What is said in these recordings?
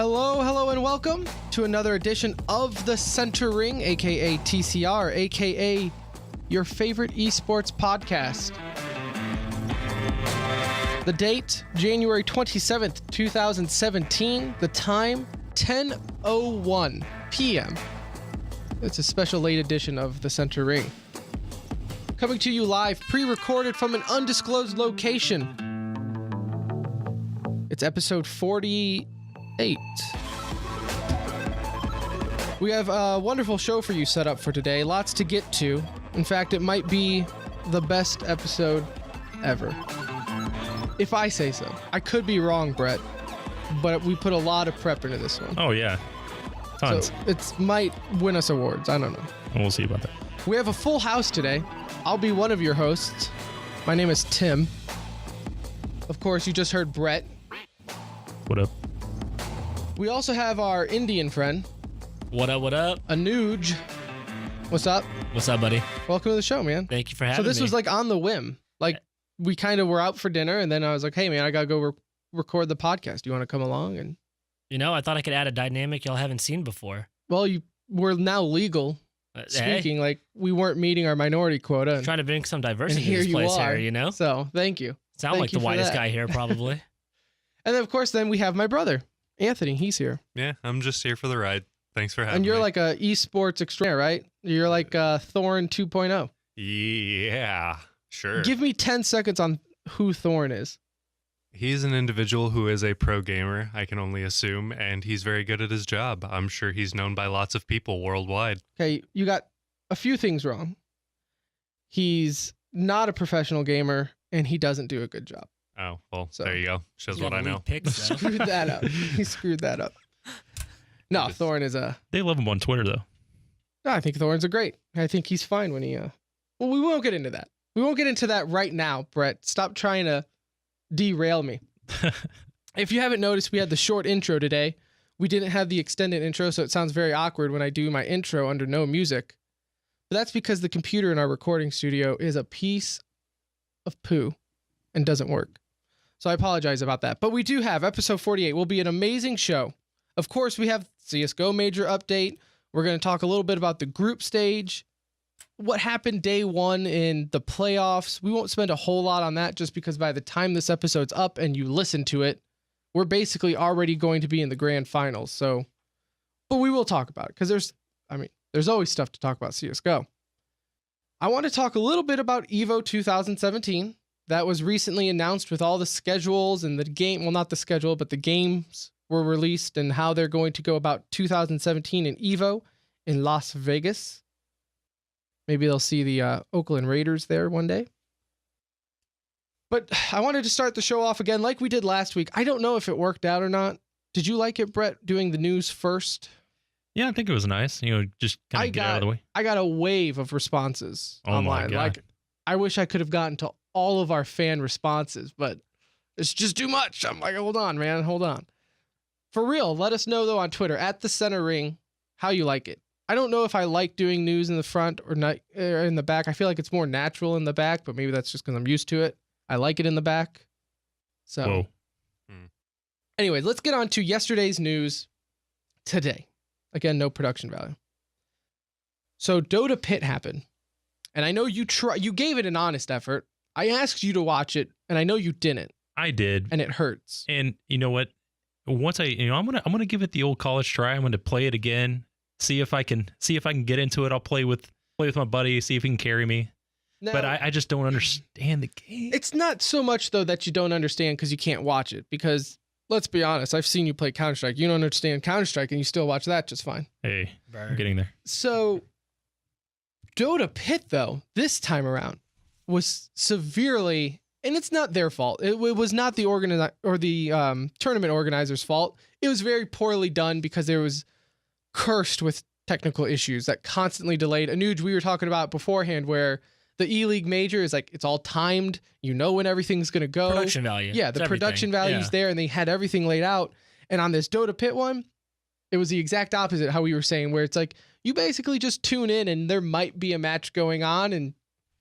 Hello, and welcome to another edition of The Center Ring, aka TCR, aka your favorite esports podcast. The date, January 27th, 2017. The time, 10:01 p.m. It's a special late edition of The Center Ring. Coming to you live, pre-recorded from an undisclosed location. It's episode 48. We have a wonderful show for you set up for today. Lots to get to. In fact, it might be the best episode ever. If I say so. I could be wrong, Brett, but we put a lot of prep into this one. Oh, yeah. Tons. So it might win us awards. I don't know. We'll see about that. We have a full house today. I'll be one of your hosts. My name is Tim. Of course, you just heard Brett. What up? We also have our Indian friend. What up, what up? Anuj. What's up? What's up, buddy? Welcome to the show, man. Thank you for having me. So this was like on the whim. Like we kind of were out for dinner and then I was like, hey man, I got to go record the podcast. Do you want to come along? And you know, I thought I could add a dynamic y'all haven't seen before. well, we're now legal speaking. Hey, Like we weren't meeting our minority quota. And trying to bring some diversity here to this you place are. here, you know? So thank you. Sound Thank like you the for whitest that. guy here, probably. And then of course, then we have my brother, Anthony. He's here. Yeah, I'm just here for the ride. Thanks for having And you're me. like a esports extraordinaire, right? You're like Thorn 2.0. Yeah, sure. Give me 10 seconds on who Thorn is. He's an individual who is a pro gamer, I can only assume, and he's very good at his job. I'm sure he's known by lots of people worldwide. Okay, you got a few things wrong. He's not a professional gamer, and he doesn't do a good job. Oh, well, So- there you go. Shows You what got I lead know. Picks, though. Screwed that up. He screwed that up. No, Just- Thorn is a... They love him on Twitter, though. No, I think Thorn's a great. I think he's fine when he... Well, we won't get into that. We won't get into that right now, Brett. Stop trying to derail me. If you haven't noticed, we had the short intro today. We didn't have the extended intro, so it sounds very awkward when I do my intro under no music. But that's because the computer in our recording studio is a piece of poo and doesn't work. So I apologize about that. But we do have episode 48. Will be an amazing show. Of course, we have CSGO Major update. We're going to talk a little bit about the group stage, what happened day one in the playoffs. We won't spend a whole lot on that just because by the time this episode's up and you listen to it, we're basically already going to be in the grand finals. So, but we will talk about it because there's always stuff to talk about CSGO. I want to talk a little bit about EVO 2017. That was recently announced with all the schedules and the game. Well, not the schedule, but the games were released and how they're going to go about 2017 in EVO in Las Vegas. Maybe they'll see the Oakland Raiders there one day. But I wanted to start the show off again like we did last week. I don't know if it worked out or not. Did you like it, Brett, doing the news first? Yeah, I think it was nice. You know, just kind of get out of the way. I got a wave of responses Oh my online. God. Like, I wish I could have gotten to all of our fan responses, but it's just too much. I'm like, hold on, man, hold on. For real, let us know, though, on Twitter, at The Center Ring, how you like it. I don't know if I like doing news in the front or not in the back. I feel like it's more natural in the back, but maybe that's just because I'm used to it. I like it in the back. So, Whoa. anyways, let's get on to yesterday's news today. Again, no production value. So Dota Pit happened. And I know you gave it an honest effort. I asked you to watch it, and I know you didn't. I did. And it hurts. And you know what? Once I'm gonna give it the old college try. I'm gonna play it again. See if I can get into it. I'll play with my buddy, see if he can carry me. Now, But I just don't understand the game. it's not so much, though, that you don't understand because you can't watch it. Because, let's be honest, I've seen you play Counter-Strike. You don't understand Counter-Strike, and you still watch that just fine. Hey, Burn. I'm getting there. So, Dota Pit, though, this time around, was severely, and it's not their fault. It was not the tournament organizer's fault. It was very poorly done because there was cursed with technical issues that constantly delayed. Anuj, we were talking about beforehand where the Eleague Major is like, it's all timed. You know when everything's going to go. Production value. Yeah, It's the production everything. value's Yeah. there, and they had everything laid out. And on this Dota Pit one, it was the exact opposite, how we were saying, where it's like, you basically just tune in and there might be a match going on and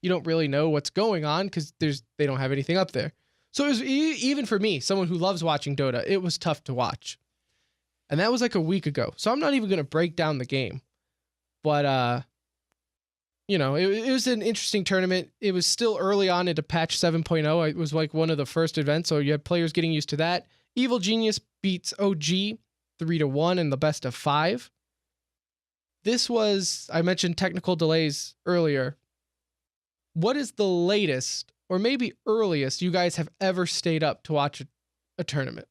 you don't really know what's going on because they don't have anything up there. So it was even for me, someone who loves watching Dota, it was tough to watch. And that was like a week ago. So I'm not even going to break down the game. But, it was an interesting tournament. It was still early on into patch 7.0. It was like one of the first events. So you had players getting used to that. Evil Genius beats OG 3-1 in the best of 5. This was, I mentioned technical delays earlier. What is the latest or maybe earliest you guys have ever stayed up to watch a tournament?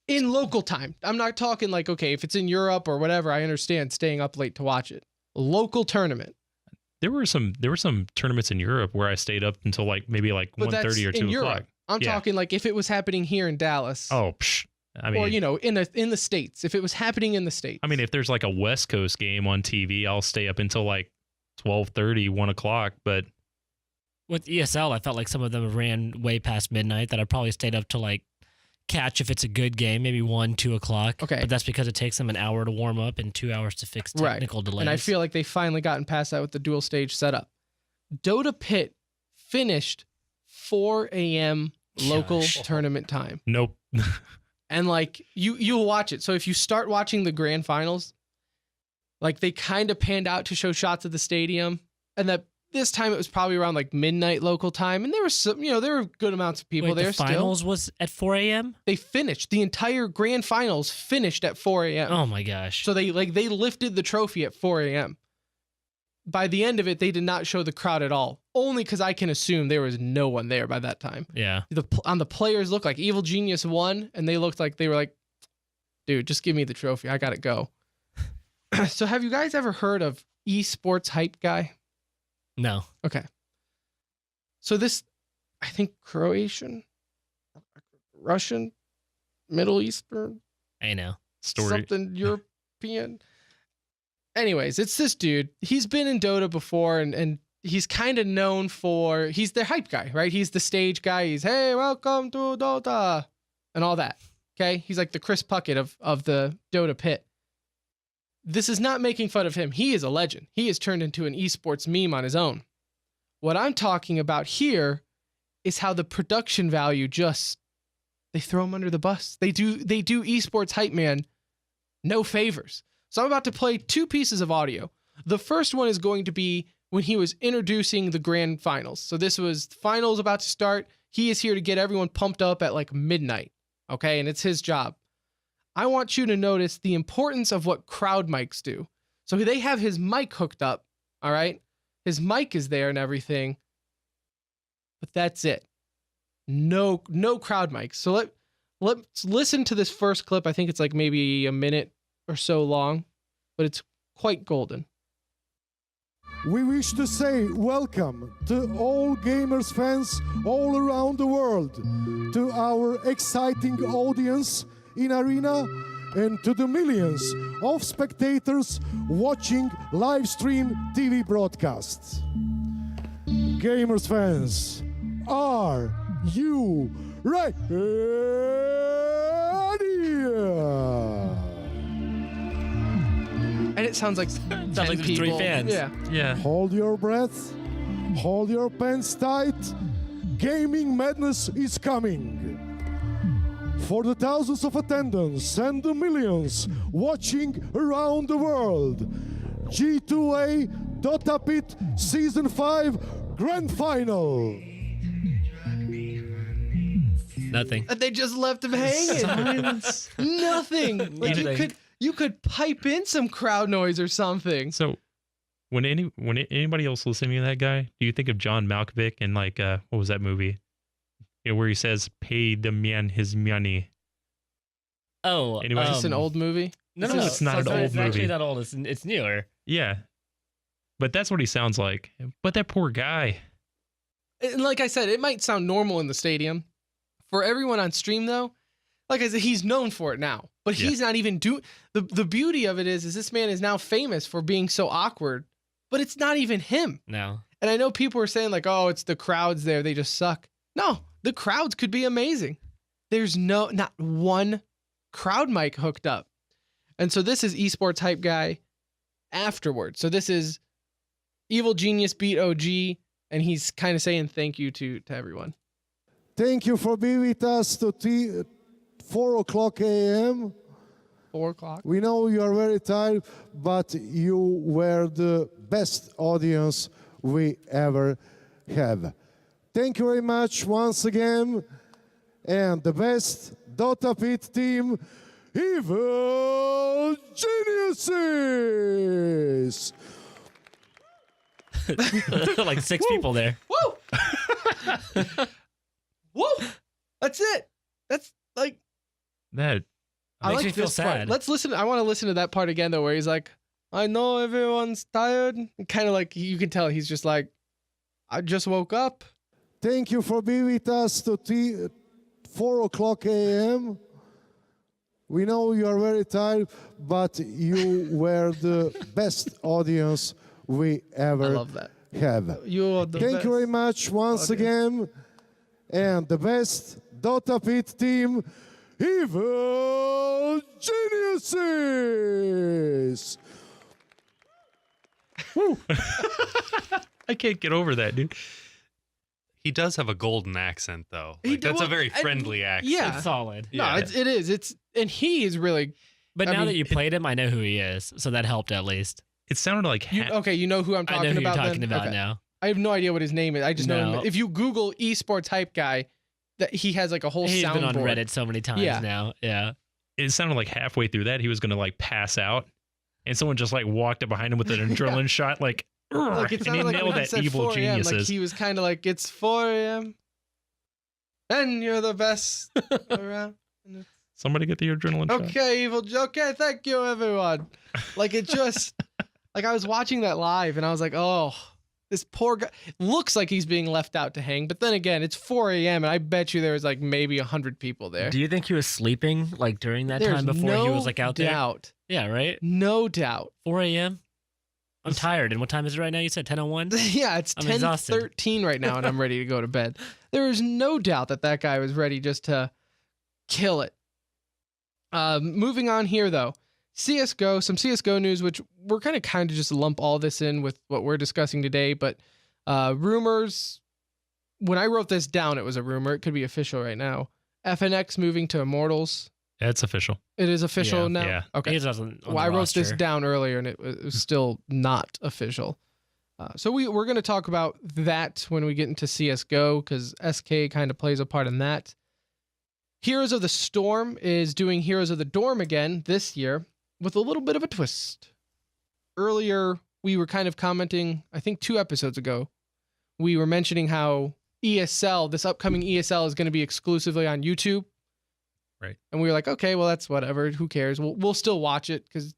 In local time. I'm not talking like, okay, if it's in Europe or whatever, I understand staying up late to watch it. Local tournament. There were some tournaments in Europe where I stayed up until maybe 1:30 or 2 o'clock. I'm talking like if it was happening here in Dallas. Oh, I mean, or in the States. If it was happening in the States. I mean, if there's like a West Coast game on TV, I'll stay up until 12:30, 1 o'clock. But with ESL, I felt like some of them ran way past midnight that I probably stayed up to catch if it's a good game, maybe 1, 2 o'clock. Okay. But that's because it takes them an hour to warm up and 2 hours to fix technical delays. And I feel like they finally gotten past that with the dual stage setup. Dota Pit finished 4 a.m. local tournament time. Nope. And you'll watch it. So if you start watching the grand finals, they kind of panned out to show shots of the stadium, and that this time it was probably around midnight local time, and there was some, there were good amounts of people there. The finals was at 4 a.m. They finished the entire grand finals finished at 4 a.m. Oh my gosh! So they lifted the trophy at 4 a.m. By the end of it, they did not show the crowd at all. Only because I can assume there was no one there by that time. Yeah. On the players looked like Evil Genius won, and they looked like they were like, dude, just give me the trophy. I gotta go. So have you guys ever heard of esports hype guy? No. Okay. So this, I think Croatian, Russian, Middle Eastern, I know. something European. Anyways, it's this dude. He's been in Dota before, and he's kind of known for, he's the hype guy, right? He's the stage guy. He's, hey, welcome to Dota, and all that. Okay? He's like the Chris Puckett of the Dota pit. This is not making fun of him. He is a legend. He has turned into an esports meme on his own. What I'm talking about here is how the production value they throw him under the bus. They do esports hype man no favors. So I'm about to play 2 pieces of audio. The first one is going to be when he was introducing the grand finals. So this was finals about to start. He is here to get everyone pumped up at midnight. Okay, and it's his job. I want you to notice the importance of what crowd mics do. So they have his mic hooked up, all right? His mic is there and everything, but that's it. No crowd mics. So let's listen to this first clip. I think it's maybe a minute or so long, but it's quite golden. We wish to say welcome to all gamers fans all around the world, to our exciting audience in Arena, and to the millions of spectators watching live stream TV broadcasts. Gamers fans, are you ready? And it sounds like 10 like there's 3 people. fans. Yeah. Hold your breath, hold your pants tight. Gaming madness is coming. For the thousands of attendants and the millions watching around the world, G2A Dota Pit Season 5 Grand Final. Nothing. And they just left him hanging. Nothing. You could pipe in some crowd noise or something. So when anybody else listening to that guy, do you think of John Malkovich and what was that movie? Where he says, "Pay the man his money." Oh, Anyway, Is this an old movie? No, it's not an old It's actually movie. not old. It's newer. Yeah, but that's what he sounds like. But that poor guy. And like I said, it might sound normal in the stadium. For everyone on stream, though, like I said, he's known for it now. But he's not even doing... The beauty of it is this man is now famous for being so awkward, but it's not even him. No. And I know people are saying oh, it's the crowds there. They just suck. No, the crowds could be amazing. There's not one crowd mic hooked up. And so this is esports hype guy afterwards. So this is Evil Genius beat OG, and he's kind of saying thank you to everyone. Thank you for being with us to 4 o'clock a.m. 4 o'clock. We know you are very tired, but you were the best audience we ever have. Thank you very much once again. And the best Dota Pit team, Evil Geniuses! Like 6 people there. Woo! Woo! That's it. That's like That I Makes like me feel this part. sad. Let's listen. I want to listen to that part again though, where he's like, "I know everyone's tired." Kind of like you can tell he's just like, "I just woke up." Thank you for being with us to 4 o'clock a.m. We know you are very tired, but you were the best audience we I ever love that. have. You're the Thank best. you very much once again. And the best Dota Pit team, Evil Geniuses! I can't get over that, dude. He does have a golden accent, though. He Like, do- that's a well, very and- friendly accent. Yeah. It's solid. No, Yeah. it is. It's and he is really. But I now mean, that you played him, I know who he is. So that helped at least. It sounded like Okay, you know who I'm I know talking who about. you're talking then? about Okay. now. I have no idea what his name is. I just know No. him. If you Google esports hype guy, that he has like a whole He's been on soundboard. Reddit so many times Yeah. now. Yeah. it sounded like halfway through that he was gonna like pass out, and someone just like walked up behind him with an adrenaline shot, like, Like it and he sounded like nailed when he that said evil 4 a.m., like geniuses. he was kind of like, it's 4 a.m. and you're the best around. And it's, Somebody get the adrenaline shot. okay, evil. Okay, thank you, everyone. Like it just, like I was watching that live and I was like, oh, this poor guy looks like he's being left out to hang. But then again, it's 4 a.m. and I bet you there was like maybe 100 people there. Do you think he was sleeping like during that There's time before he no was like out there? doubt. Yeah, right? No doubt. 4 a.m.? I'm tired. And what time is it right now? You said 10:01? Yeah, it's I'm exhausted. 10:13 right now, and I'm ready to go to bed. There is no doubt that that guy was ready just to kill it. Moving on here, though, CS:GO, some CS:GO news, which we're kind of just lump all this in with what we're discussing today, but rumors. When I wrote this down, it was a rumor. It could be official right now. FNX moving to Immortals. It's official. It is official Yeah. now. Yeah. Okay. He doesn't. on Well, the I wrote this roster. down earlier, and it was still not official. So we're going to talk about that when we get into CS:GO, because SK kind of plays a part in that. Heroes of the Storm is doing Heroes of the Dorm again this year with a little bit of a twist. Earlier, we were kind of commenting, I think 2 episodes ago, we were mentioning how ESL, this upcoming ESL, is going to be exclusively on YouTube. Right. And we were like, okay, well, that's whatever. Who cares? We'll still watch it because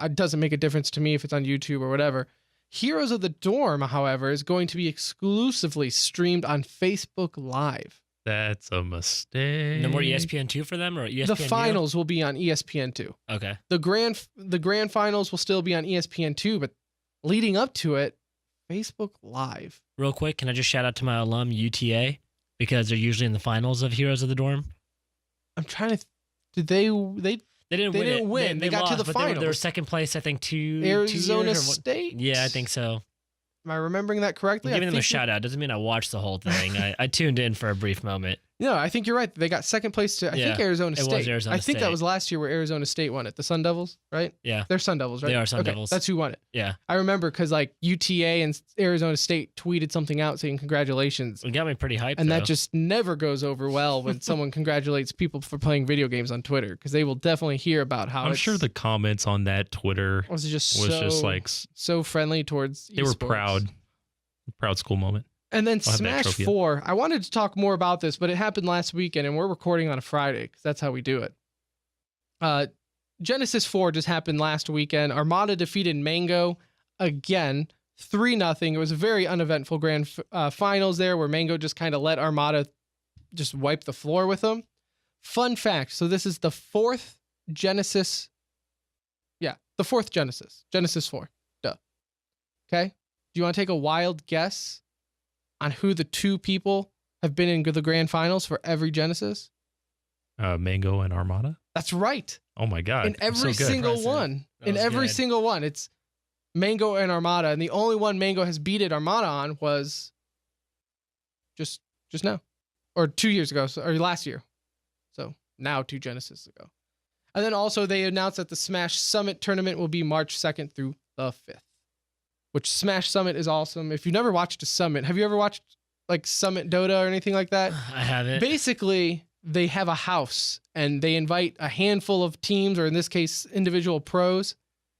it doesn't make a difference to me if it's on YouTube or whatever. Heroes of the Dorm, however, is going to be exclusively streamed on Facebook Live. That's a mistake. No more ESPN2 for them or ESPN? The finals will be on ESPN2. Okay. The grand finals will still be on ESPN2, but leading up to it, Facebook Live. Real quick, can I just shout out to my alum UTA because they're usually in the finals of Heroes of the Dorm? I'm trying to. Did they? They didn't They win. didn't win. They got to the but they were finals. second place, I think, two Arizona years or what- State. Yeah, I think so. Am I remembering that correctly? I'm I giving them a think shout out doesn't mean I watched the whole thing. I tuned in for a brief moment. No, I think you're right. They got second place to, I think, Yeah, Arizona it was State. Arizona I think that State. was last year where Arizona State won it. The Sun Devils, right? Yeah. They're Sun Devils, right? They are Sun Okay, Devils. That's who won it. Yeah. I remember because like UTA and Arizona State tweeted something out saying congratulations. It got me pretty hyped. And though. that just never goes over well when someone congratulates people for playing video games on Twitter because they will definitely hear about how I'm sure the comments on that Twitter was just was so, just like so friendly towards they were esports. proud school moment. And then I'll have that Smash trophy up. 4, I wanted to talk more about this, but it happened last weekend, and we're recording on a Friday because that's how we do it. Genesis 4 just happened last weekend. Armada defeated Mango again, 3-0. It was a very uneventful grand finals there where Mango just kind of let Armada just wipe the floor with them. Fun fact, so this is the 4th Genesis. Yeah, the 4th Genesis. Genesis 4. Duh. Okay? Do you want to take a wild guess on who the 2 people have been in the grand finals for every Genesis? Mango and Armada. That's right. Oh my god! In I'm so every good. single Impressive. one. That In was every good. single one. It's Mango and Armada. And the only one Mango has beaten Armada on was just now. Or 2 years ago. Or last year. So now 2 Genesis ago. And then also they announced that the Smash Summit tournament will be March 2nd through the 5th, which Smash Summit is awesome. If you've never watched a Summit, have you ever watched like Summit Dota or anything like that? I haven't. Basically, they have a house and they invite a handful of teams, or in this case, individual pros,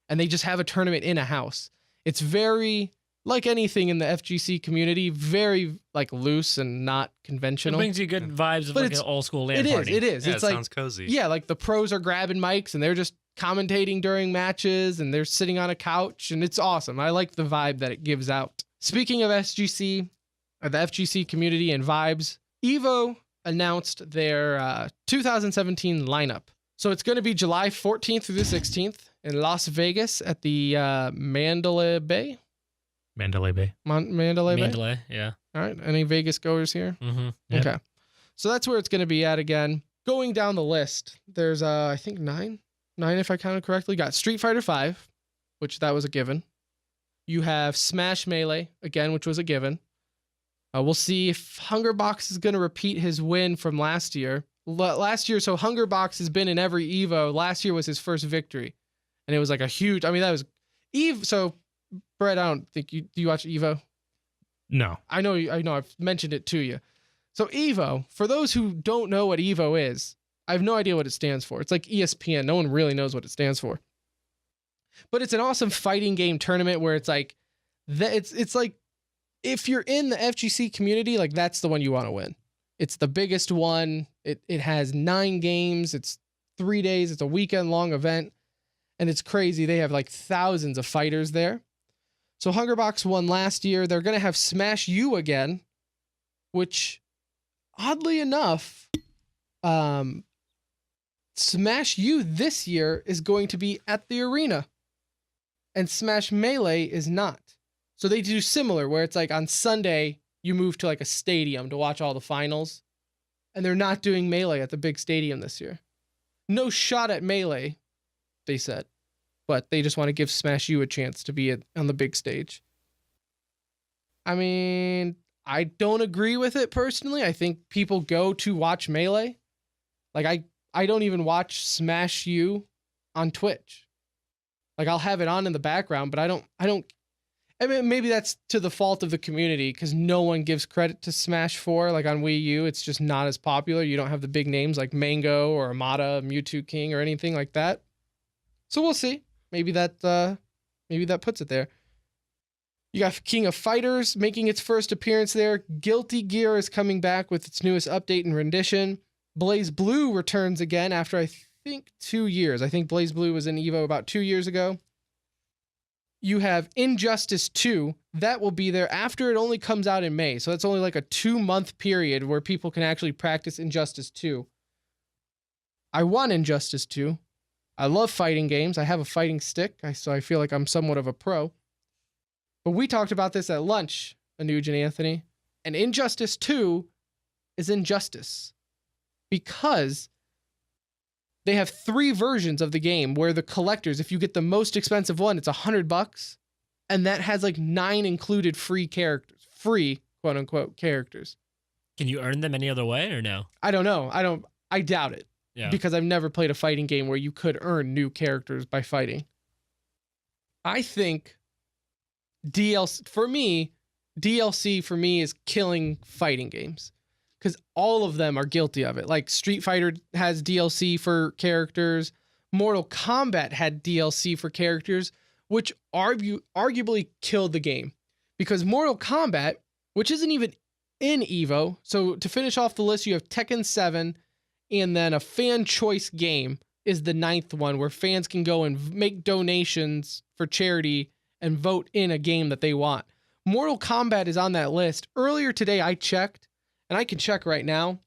and they just have a tournament in a house. It's very, like anything in the FGC community, very like loose and not It conventional. brings you good vibes of But like an it's- old school LAN It party. is. Yeah, It's it like, sounds cozy. yeah, like the pros are grabbing mics and they're just commentating during matches and they're sitting on a couch and it's awesome. I like the vibe that it gives out. Speaking of SGC, or the FGC community and vibes, Evo announced their 2017 lineup. So it's going to be July 14th through the 16th in Las Vegas at the Mandalay Bay. Mandalay Bay. Mandalay Bay? Mandalay, yeah. All right. Any Vegas goers here? Mm-hmm. Yep. Okay. So that's where it's going to be at again. Going down the list, there's I think nine if I counted correctly. Got Street Fighter 5, which that was a given. You have Smash Melee again, which was a given. We'll see if Hungerbox is going to repeat his win from last year. Last year, so Hungerbox has been in every Evo. Last year was his first victory, and it was like a huge. I mean, that was Eve. So, Brett, I don't think do you watch Evo? No. I know I've mentioned it to you. So Evo, for those who don't know what Evo is, I have no idea what it stands for. It's like ESPN. No one really knows what it stands for. But it's an awesome fighting game tournament where it's like it's like if you're in the FGC community, like that's the one you want to win. It's the biggest one. It has 9 games. It's 3 days. It's a weekend long event. And it's crazy. They have like thousands of fighters there. So Hungerbox won last year. They're going to have Smash U again, which oddly enough, Smash U this year is going to be at the arena and Smash Melee is not. So they do similar where it's like on Sunday, you move to like a stadium to watch all the finals and they're not doing Melee at the big stadium this year. No shot at Melee, they said, but they just want to give Smash U a chance to be on the big stage. I mean, I don't agree with it personally. I think people go to watch Melee. Like I don't even watch Smash U on Twitch. Like I'll have it on in the background, but I don't I mean, maybe that's to the fault of the community because no one gives credit to Smash 4. Like on Wii U, it's just not as popular. You don't have the big names like Mango or Amada, Mewtwo King or anything like that. So we'll see. Maybe that puts it there. You got King of Fighters making its first appearance there. Guilty Gear is coming back with its newest update and rendition. Blaze Blue returns again after I think 2 years. I think Blaze Blue was in Evo about 2 years ago. You have Injustice 2. That will be there after it only comes out in May. So that's only like a 2-month period where people can actually practice Injustice 2. I want Injustice 2. I love fighting games. I have a fighting stick, so I feel like I'm somewhat of a pro. But we talked about this at lunch, Anuj and Anthony. And Injustice 2 is Injustice. Because they have 3 versions of the game where the collectors, if you get the most expensive one, it's $100. And that has like 9 included free characters. Free, quote unquote, characters. Can you earn them any other way or no? I don't know. I doubt it. Yeah. Because I've never played a fighting game where you could earn new characters by fighting. I think DLC for me is killing fighting games. Because all of them are guilty of it. Like Street Fighter has DLC for characters. Mortal Kombat had DLC for characters, which arguably killed the game. Because Mortal Kombat, which isn't even in Evo, so to finish off the list, you have Tekken 7, and then a fan choice game is the 9th one, where fans can go and make donations for charity and vote in a game that they want. Mortal Kombat is on that list. Earlier today, I checked, and I can check right now.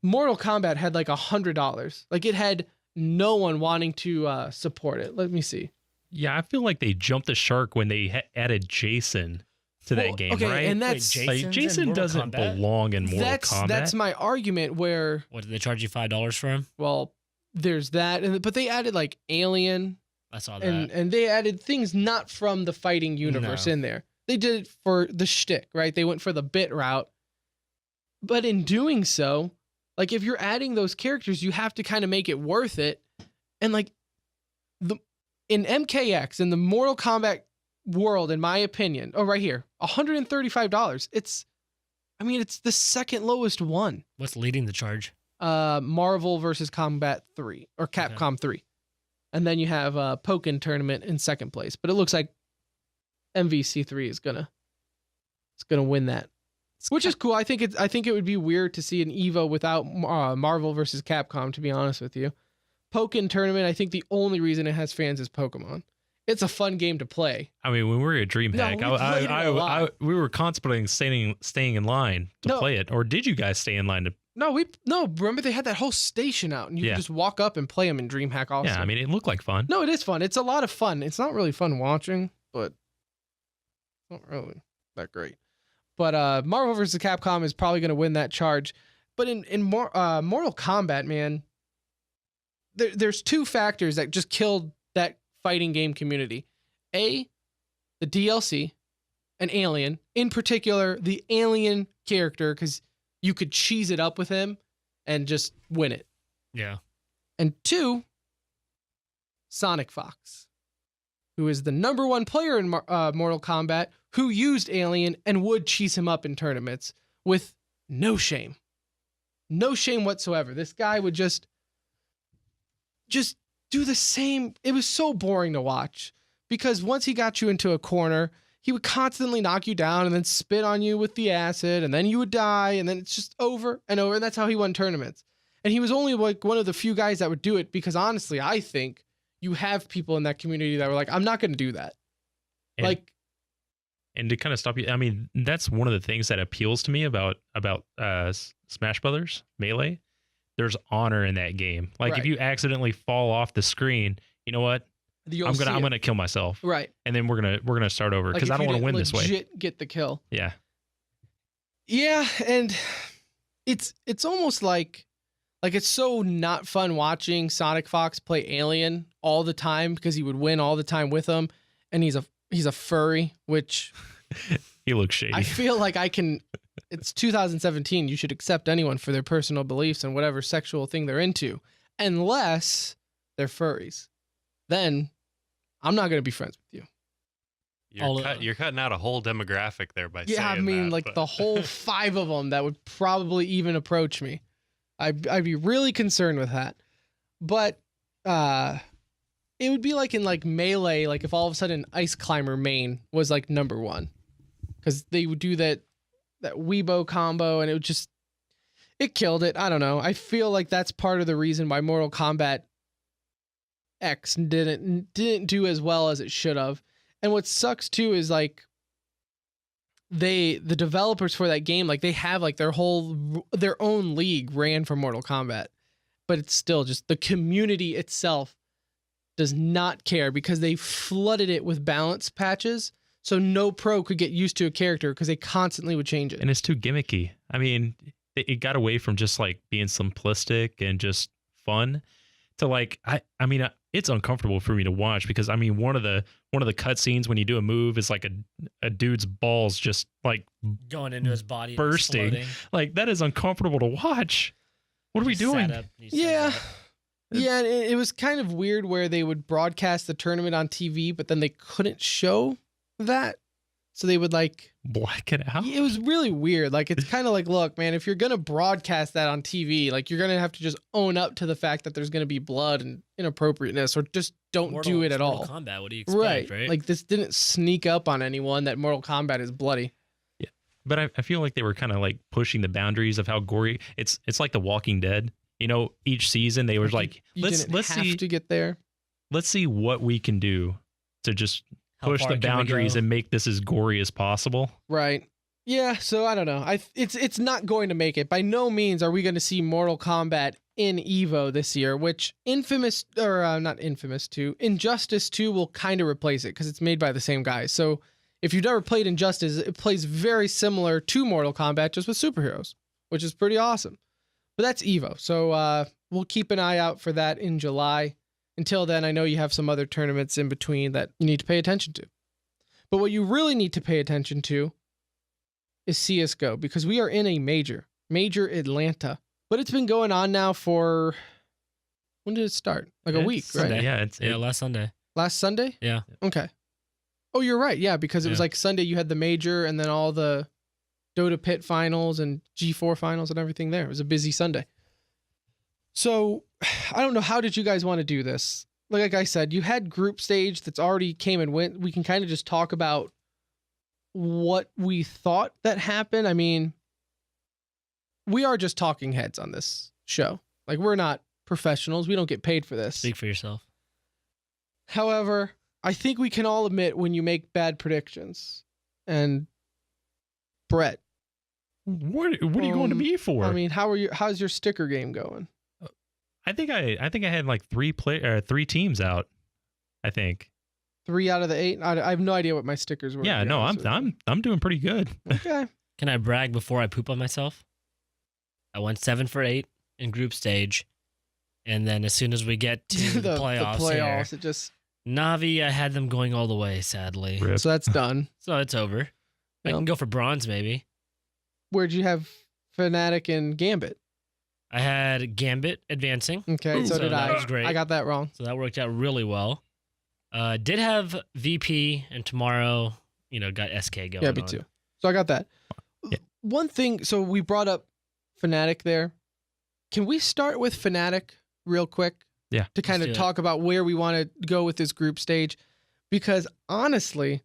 Mortal Kombat had like $100. Like it had no one wanting to support it. Let me see. Yeah, I feel like they jumped the shark when they added Jason to that game, okay, right? and that's Wait, like, Jason's in Jason Mortal doesn't Kombat? belong in Mortal Kombat. That's my argument where, What, did they charge you $5 for him? well, there's that, but they added like Alien I saw that. and they added things not from the fighting universe No. in there. They did it for the shtick, right? They went for the bit route. But in doing so, like if you're adding those characters, you have to kind of make it worth it. And like in MKX, in the Mortal Kombat world, in my opinion, right here, $135. It's the second lowest one. What's leading the charge? Marvel versus Combat 3 or Capcom 3. And then you have Pokken Tournament in second place. But it looks like MVC3 is gonna win that. Which is cool. I think it would be weird to see an Evo without Marvel versus Capcom, to be honest with you. Pokken Tournament, I think the only reason it has fans is Pokemon. It's a fun game to play. I mean, when we were at DreamHack, we were contemplating staying in line to play it. Or did you guys stay in line to? No, remember they had that whole station out, and you could just walk up and play them in DreamHack also. Yeah, I mean, it looked like fun. No, it is fun. It's a lot of fun. It's not really fun watching, but not really that great. But Marvel vs. Capcom is probably going to win that charge. But in Mortal Kombat, man, there's two factors that just killed that fighting game community. A, the DLC, and Alien. In particular, the Alien character, because you could cheese it up with him and just win it. Yeah. And two, Sonic Fox, who is the number one player in Mortal Kombat, who used Alien and would cheese him up in tournaments with no shame. No shame whatsoever. This guy would just do the same. It was so boring to watch because once he got you into a corner, he would constantly knock you down and then spit on you with the acid, and then you would die, and then it's just over and over. And that's how he won tournaments. And he was only like one of the few guys that would do it because honestly, I think you have people in that community that were like, I'm not going to do that. And to kind of stop you, I mean, that's one of the things that appeals to me about Smash Brothers Melee. There's honor in that game. Like Right. if you accidentally fall off the screen, you know what? I'm gonna kill myself. Right. And then we're gonna start over because Like I if don't you want to win didn't this way. legit get the kill. Yeah. Yeah, and it's almost like it's so not fun watching Sonic Fox play Alien all the time because he would win all the time with him, and he's a furry, which He looks shady. I feel like it's 2017. You should accept anyone for their personal beliefs and whatever sexual thing they're into, unless they're furries. Then I'm not going to be friends with you. You're cutting out a whole demographic there by saying Yeah, I mean, that, like but- the whole 5 of them that would probably even approach me. I'd be really concerned with that. But it would be like in like Melee, like if all of a sudden Ice Climber main was like number 1. Because they would do that Weibo combo, and it killed it. I don't know. I feel like that's part of the reason why Mortal Kombat X didn't do as well as it should have. And what sucks too is like the developers for that game, like they have like their own league ran for Mortal Kombat, but it's still just the community itself does not care because they flooded it with balance patches. So no pro could get used to a character because they constantly would change it. And it's too gimmicky. I mean, it got away from just like being simplistic and just fun to like, I mean, it's uncomfortable for me to watch because I mean, one of the cutscenes when you do a move is like a dude's balls just like Going into his body, and bursting. exploding. Like that is uncomfortable to watch. What are we He doing? sat up, he sat Yeah. up. Yeah, and it was kind of weird where they would broadcast the tournament on TV, but then they couldn't show that. So they would like Black it out. it was really weird. Like it's kind of like, look, man, if you're gonna broadcast that on TV, like you're gonna have to just own up to the fact that there's gonna be blood and inappropriateness, or just don't do it at all. Mortal Kombat, what do you expect, right? Like this didn't sneak up on anyone that Mortal Kombat is bloody. But I feel like they were kind of like pushing the boundaries of how gory it's like The Walking Dead. You know, each season they were like, You let's didn't have see to get there. let's see what we can do to just How push far the can we boundaries go? and make this as gory as possible. Right. Yeah, so I don't know. It's not going to make it. By no means are we going to see Mortal Kombat in Evo this year, which Injustice 2 will kind of replace it because it's made by the same guys. So if you've never played Injustice, it plays very similar to Mortal Kombat, just with superheroes, which is pretty awesome. But that's Evo. So we'll keep an eye out for that in July. Until then, I know you have some other tournaments in between that you need to pay attention to. But what you really need to pay attention to is CSGO, because we are in a major Atlanta. But it's been going on now for When did it start? Like a It's week, right? Sunday. Yeah, it's Last Sunday. Last Sunday? Yeah. Okay. Oh, you're right. Yeah, because it was Yeah. like Sunday you had the major and then all the Dota Pit finals and G4 finals and everything there. It was a busy Sunday. So I don't know. How did you guys want to do this? Like I said, you had group stage that's already came and went. We can kind of just talk about what we thought that happened. I mean, we are just talking heads on this show. Like, we're not professionals. We don't get paid for this. Speak for yourself. However, I think we can all admit when you make bad predictions. And Brett, what are you going to me for? I mean, how's your sticker game going? I think I had like three teams out. I think. 3 out of the 8. I have no idea what my stickers were. Yeah, to be no, honest with you. I'm doing pretty good. Okay. Can I brag before I poop on myself? I went 7 for 8 in group stage. And then as soon as we get to the playoffs, it just Navi, I had them going all the way, sadly. Rip. so that's done. So it's over. I Yep. can go for bronze, maybe. Where'd you have Fnatic and Gambit? I had Gambit advancing. Okay, Ooh, so so did that I. was great. I got that wrong. So that worked out really well. Did have VP, and tomorrow, got SK going. Yeah, me on. too. So I got that. Yeah. One thing, so we brought up Fnatic there. Can we start with Fnatic real quick? Yeah. To kind Let's of do it. talk about where we want to go with this group stage. Because honestly,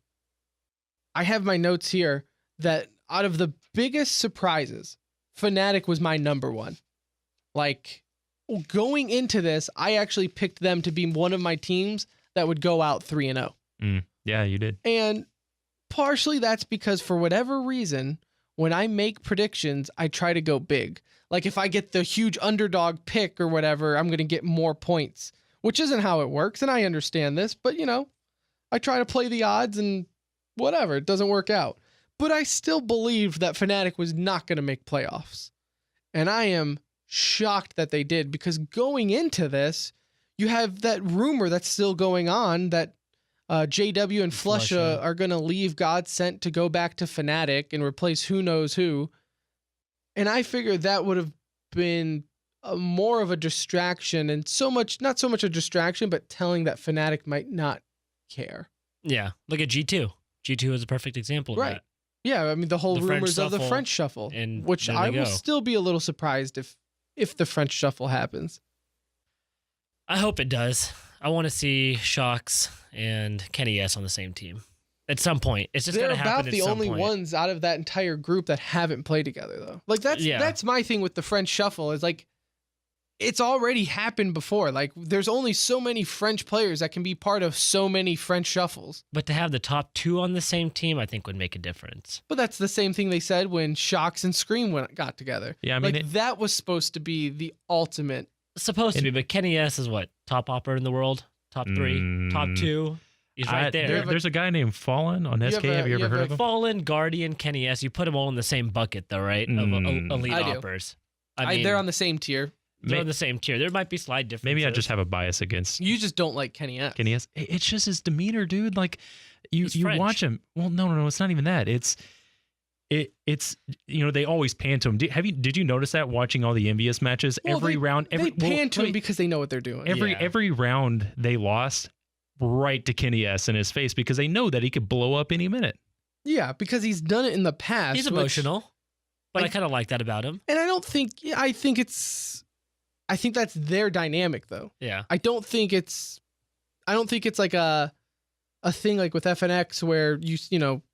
I have my notes here that out of the biggest surprises, Fnatic was my number one. Like, going into this, I actually picked them to be one of my teams that would go out 3-0. Yeah, you did. And partially that's because for whatever reason, when I make predictions, I try to go big. Like, if I get the huge underdog pick or whatever, I'm going to get more points, which isn't how it works. And I understand this, but I try to play the odds and whatever, it doesn't work out. But I still believed that Fnatic was not going to make playoffs. And I am shocked that they did, because going into this, you have that rumor that's still going on that JW and Flusha are going to leave Godsent to go back to Fnatic and replace who knows who. And I figured that would have been more of a distraction, and not so much a distraction, but telling that Fnatic might not care. Yeah, look at G2. G2 is a perfect example of Right. that. Yeah, I mean, the whole The French rumors of the Shuffle, French Shuffle, and which there they I will go. still be a little surprised if the French Shuffle happens. I hope it does. I want to see Shocks and Kenny S on the same team at some point. It's just They're going to about happen at the some only point. ones out of that entire group that haven't played together, though. Like, that's my thing with the French Shuffle, is like, it's already happened before. Like, there's only so many French players that can be part of so many French Shuffles. But to have the top 2 on the same team, I think would make a difference. But that's the same thing they said when Shocks and Scream got together. Yeah, I mean, like, that was supposed to be the ultimate. Supposed to be, but Kenny S is what? Top opper in the world? Top 3? Top 2? He's right there. There's a guy named Fallen on SK. Have you ever heard of him? Fallen, Guardian, Kenny S. You put them all in the same bucket, though, right? Of elite I do. oppers. I mean, They're on the same tier. they're on the same tier. There might be slight differences. Maybe I just have a bias against You just don't like Kenny S. Kenny S. It's just his demeanor, dude. Like, you French. watch him. Well, no. It's not even that. It's they always pan to him. Did you notice that watching all the envious matches? Well, Every round, they pan to him because they know what they're doing. every round they lost right to Kenny S in his face, because they know that he could blow up any minute. Yeah, because he's done it in the past. He's which- emotional, but I Like- kind of like that about him. And I think that's their dynamic, though. Yeah. I don't think it's like a thing like with FNX where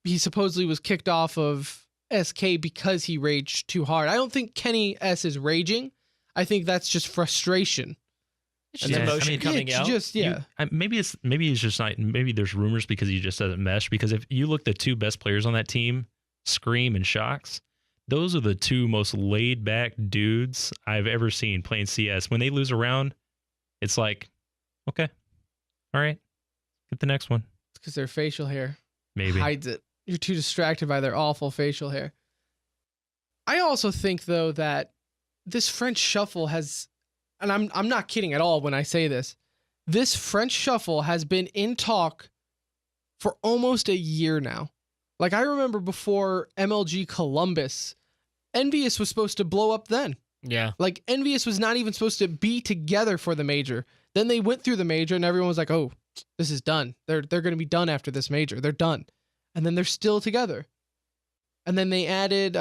he supposedly was kicked off of SK because he raged too hard. I don't think Kenny S is raging. I think that's just frustration. It's just Yeah, emotion I mean, coming out. Maybe it's just not. Maybe there's rumors because he just doesn't mesh. Because if you look at the 2 best players on that team, Scream and Shocks, those are the 2 most laid back dudes I've ever seen playing CS. When they lose a round, it's like, okay, all right, get the next one. It's because their facial hair Maybe. hides it. You're too distracted by their awful facial hair. I also think, though, that this French Shuffle has, and I'm not kidding at all when I say this French Shuffle has been in talk for almost a year now. Like, I remember before MLG Columbus, Envious was supposed to blow up then. Yeah. Like Envious was not even supposed to be together for the major. Then they went through the major and everyone was like, "Oh, this is done. They're going to be done after this major. They're done." And then they're still together. And then they added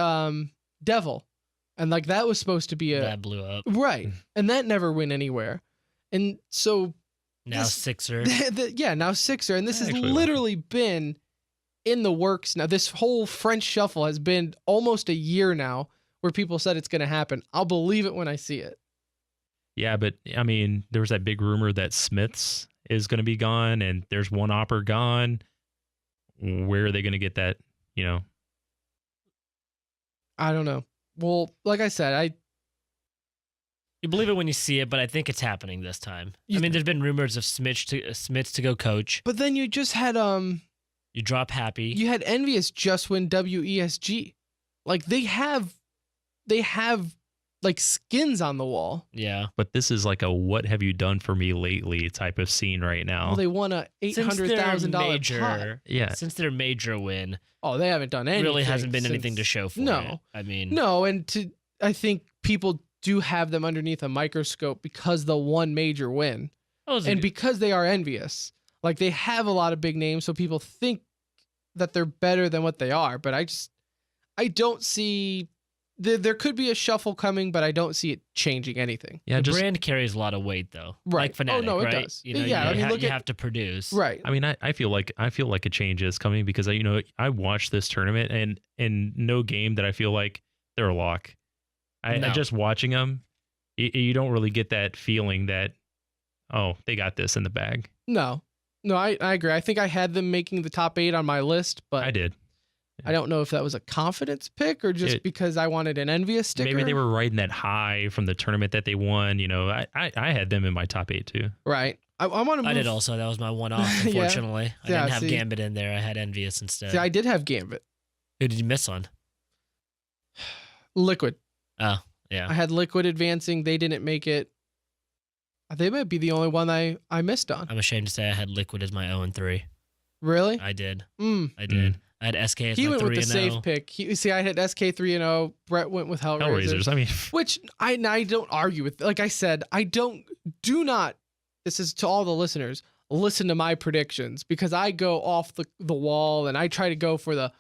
Devil. And like that was supposed to be That blew up. right. And that never went anywhere. And so Now Sixer. now Sixer, and this has Actually, literally been in the works now. This whole French shuffle has been almost a year now where people said it's going to happen. I'll believe it when I see it. Yeah, but I mean, there was that big rumor that Smiths is going to be gone, and there's one opper gone. Where are they going to get that? You know, I don't know. Well, like I said, You believe it when you see it, but I think it's happening this time. You- I mean, there's been rumors of Smits to go coach. but then you just had You drop Happy. you had Envious just win WESG. Like they have like skins on the wall. Yeah. but this is like a "what have you done for me lately" type of scene right now. Well, they won a $800,000 pot. Yeah, Since their major win, Oh, they haven't done anything. really hasn't been since- anything to show for No. it. I mean, No, and I think people do have them underneath a microscope because the one major win. And because they are envious. Like they have a lot of big names, so people think that they're better than what they are. But I don't see there could be a shuffle coming, but I don't see it changing anything. yeah. the Just brand carries a lot of weight, though. Right. Like Fnatic, Oh, no, it right? does. You know, Yeah, I mean, look you at- have to produce. Right. I mean, I feel like a change is coming because I watched this tournament and in no game that I feel like they're a lock. I No. just watching them, you don't really get that feeling that they got this in the bag. No, I agree. I think I had them making the top 8 on my list, but I did. I don't know if that was a confidence pick or just because I wanted an envious sticker. Maybe they were riding that high from the tournament that they won. You know, I had them in my top 8 too. right. I want to move. I did also. That was my one off, Yeah. unfortunately. I Yeah, didn't have see. Gambit in there. I had Envious instead. See, I did have Gambit. Who did you miss on? Liquid. Oh, yeah. I had Liquid advancing. They didn't make it. They might be the only one I missed on. I'm ashamed to say I had Liquid as my 0-3. Really? I did. Mm. I did. I had SK as He my went 3 with the safe pick. See, I had SK 3-0. Brett went with Hellraisers. Hellraisers. I mean, Which I don't argue with. Like I said, do not. This is to all the listeners. Listen to my predictions because I go off the wall and I try to go for the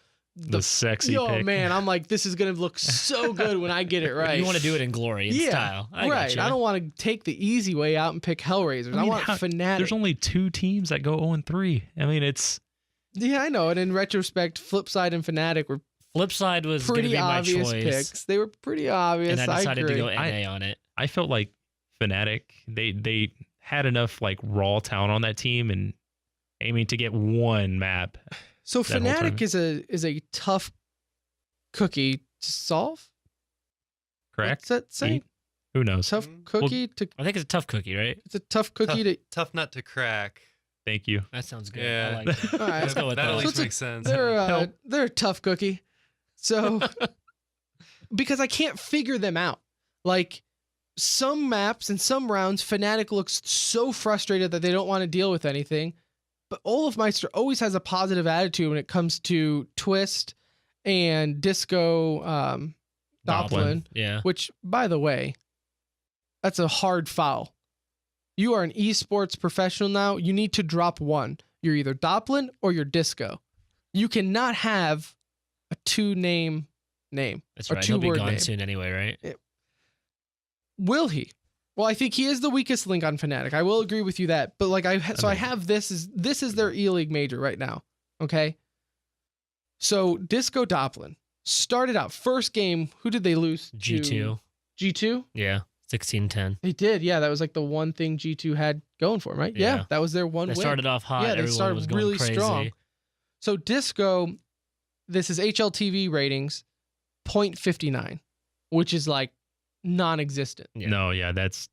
sexy Oh pick. man, I'm like, this is gonna look so good when I get it right. You want to do it in glory and style. I right. gotcha. I don't want to take the easy way out and pick Hellraisers. I, mean, want Fnatic. There's only 2 teams that go 0-3. I mean, it's Yeah, I know. And in retrospect, Flipside and Fnatic were Flipside was going to pretty be my obvious choice. picks. They were pretty obvious. And I decided agree. to go NA on it. I felt like Fnatic they had enough like raw talent on that team and aiming to get one map. So that whole Fnatic tournament. is a tough cookie to solve. Correct? What's that saying? Eat? Who knows? Tough cookie to. I think it's a tough cookie, right? It's a tough cookie to. Tough nut to crack. Thank you. That sounds good. Yeah. I like that. All right. Let's go with That at that. So least it's a- makes sense. They're a tough cookie. So because I can't figure them out. Like some maps and some rounds, Fnatic looks so frustrated that they don't want to deal with anything. But Olafmeister always has a positive attitude when it comes to Twist and Disco Doppelin, Yeah. which, by the way, that's a hard foul. You are an esports professional now. You need to drop one. You're either Doppelin or you're Disco. You cannot have a 2-name name. That's or right. He'll be 2-word gone name. soon anyway, right? Will he? Well, I think he is the weakest link on Fnatic. I will agree with you that. But like I have this is their E-League major right now. Okay. So Disco Doppelin started out first game. Who did they lose? to? G2. G2? Yeah. 16-10. They did. Yeah, that was like the one thing G2 had going for them, right? Yeah, Yeah. that was their one They win. started off hot. Yeah, they Everyone started was going really crazy. strong. So Disco, this is HLTV ratings, 0.59, which is like non-existent. Yeah. No, yeah, that's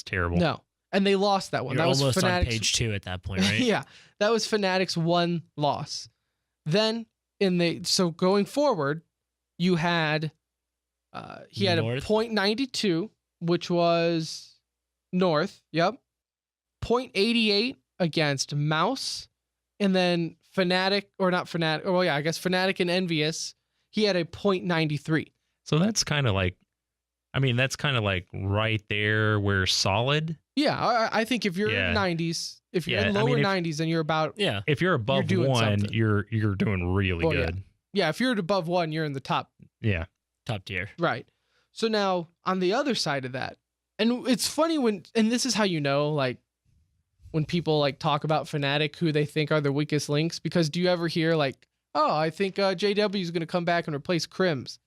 terrible. No. And they lost that one. You're that was almost on Fnatic's page 2 at that point, right? yeah, that was Fnatic's one loss. Then so going forward, you had he had North? a 0.92, which was North. Yep. 0.88 against Mouse, and then Fnatic or not Fnatic. Oh yeah, I guess Fnatic and Envious. He had a 0.93. So that's kind of like I mean, that's kind of like right there where solid. Yeah, I think if you're Yeah. in 90s, if you're Yeah, in I lower mean, 90s and you're about Yeah. If you're above doing one, something. you're doing really Well, yeah. good. yeah, if you're above 1, you're in the top. Yeah. Top tier. Right. So now on the other side of that, and it's funny and this is how you know, like when people like talk about Fnatic, who they think are the weakest links, because do you ever hear like, oh, I think JW is going to come back and replace Crims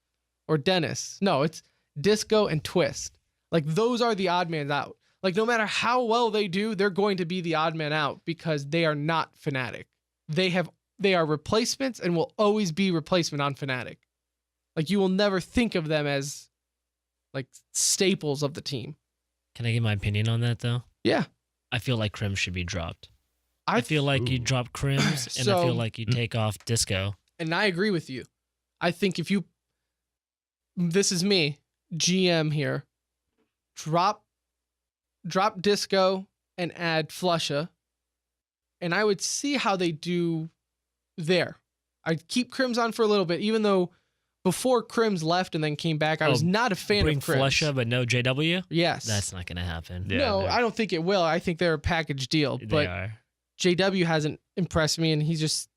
or Dennis? No, it's Disco and Twist. Like those are the odd man out. Like no matter how well they do, they're going to be the odd man out because they are not Fnatic. They are replacements and will always be replacement on Fnatic. Like you will never think of them as like staples of the team. Can I give my opinion on that though? Yeah. I feel like Crims should be dropped. I feel like you drop Crims, and I So- feel like you take off Disco. And I agree with you. I think if you, this is me, GM here, drop Disco and add Flusha, and I would see how they do there. I'd keep Crims on for a little bit, even though before Crims left and then came back, I was not a fan Bring of Crims. Flusha, but no JW. Yes. That's not gonna happen. Yeah, no, they're- I don't think it will. I think they're a package deal. They But are. JW hasn't impressed me, and he's just,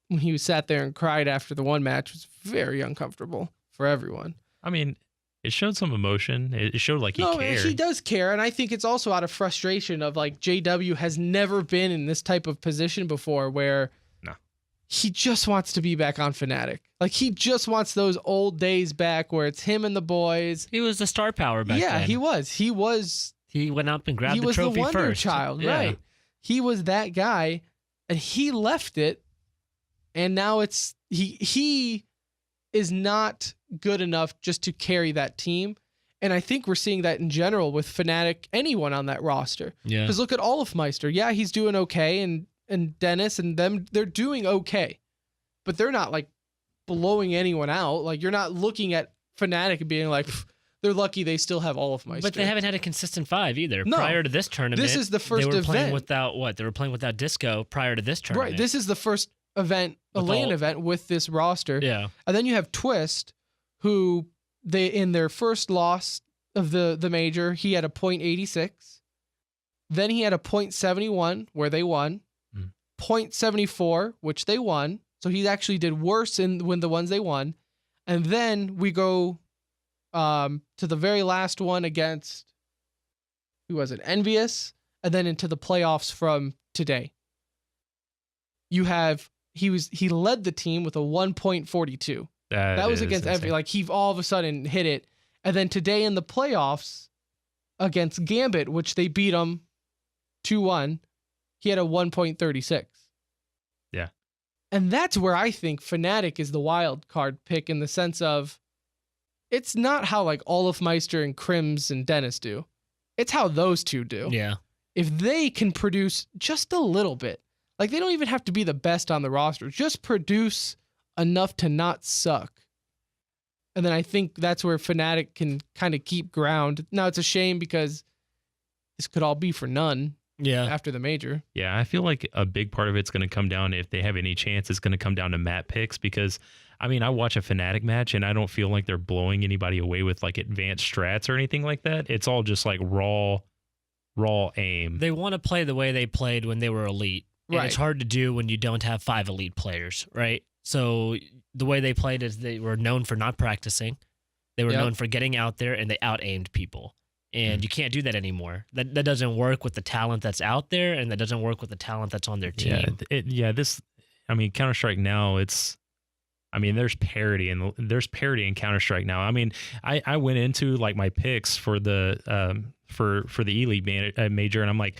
when he sat there and cried after the one match, was very uncomfortable for everyone. I mean, it showed some emotion. It showed like he cared. he does care, and I think it's also out of frustration of like JW has never been in this type of position before where No. he just wants to be back on Fnatic. Like he just wants those old days back where it's him and the boys. He was the star power back yeah, then. he was. He was He went up and grabbed he the was the trophy wonder first. child, Yeah. right? He was that guy, and he left it, and now it's he is not good enough just to carry that team. And I think we're seeing that in general with Fnatic, anyone on that roster. Yeah. Because look at Olafmeister. Yeah, he's doing okay, and Dennis and them, they're doing okay, but they're not like blowing anyone out. Like you're not looking at Fnatic and being like, "Pff, they're lucky they still have Olafmeister." But they haven't had a consistent 5 either. No. Prior to this tournament, This is the first they were playing event. without what? They were playing without Disco prior to this tournament. Right. This is the first event, a With LAN all- event with this roster. Yeah. And then you have Twist, who they in their first loss of the major, he had a .86. Then he had a .71 where they won. Mm. .74, which they won. So he actually did worse when the ones they won. And then we go to the very last one against, who was it? Envious, and then into the playoffs from today. You have he led the team with a 1.42. That was is against insane. like he all of a sudden hit it. And then today in the playoffs against Gambit, which they beat him 2-1, he had a 1.36. Yeah. And that's where I think Fnatic is the wild card pick in the sense of it's not how like Olafmeister and Crims and Dennis do. It's how those two do. Yeah. If they can produce just a little bit, like they don't even have to be the best on the roster, just produce enough to not suck. And then I think that's where Fnatic can kind of keep ground. Now it's a shame because this could all be for none Yeah. after the major. Yeah, I feel like a big part of it's going to come down, if they have any chance, it's going to come down to map picks, because I mean, I watch a Fnatic match and I don't feel like they're blowing anybody away with like advanced strats or anything like that. It's all just like raw aim. They want to play the way they played when they were elite. And Right. it's hard to do when you don't have 5 elite players, right? So the way they played is they were known for not practicing. They were Yep. known for getting out there, and they out-aimed people. And you can't do that anymore. That doesn't work with the talent that's out there, and that doesn't work with the talent that's on their team. I mean, Counter-Strike now, there's parity in Counter-Strike now. I mean, I went into like my picks for the for the Eleague Major, and I'm like,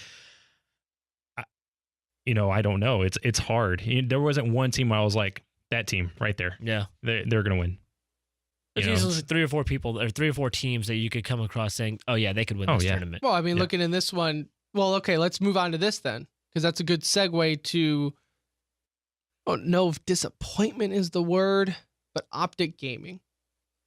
I don't know. It's hard. There wasn't one team where I was like, that team right there, Yeah. they're gonna win. There's You know? usually 3 or 4 people, or 3 or 4 teams that you could come across saying, oh, yeah, they could win Oh, this yeah. tournament. Well, I mean, Yeah. looking in this one, well, okay, let's move on to this then, because that's a good segue to, I don't know if disappointment is the word, but Optic Gaming.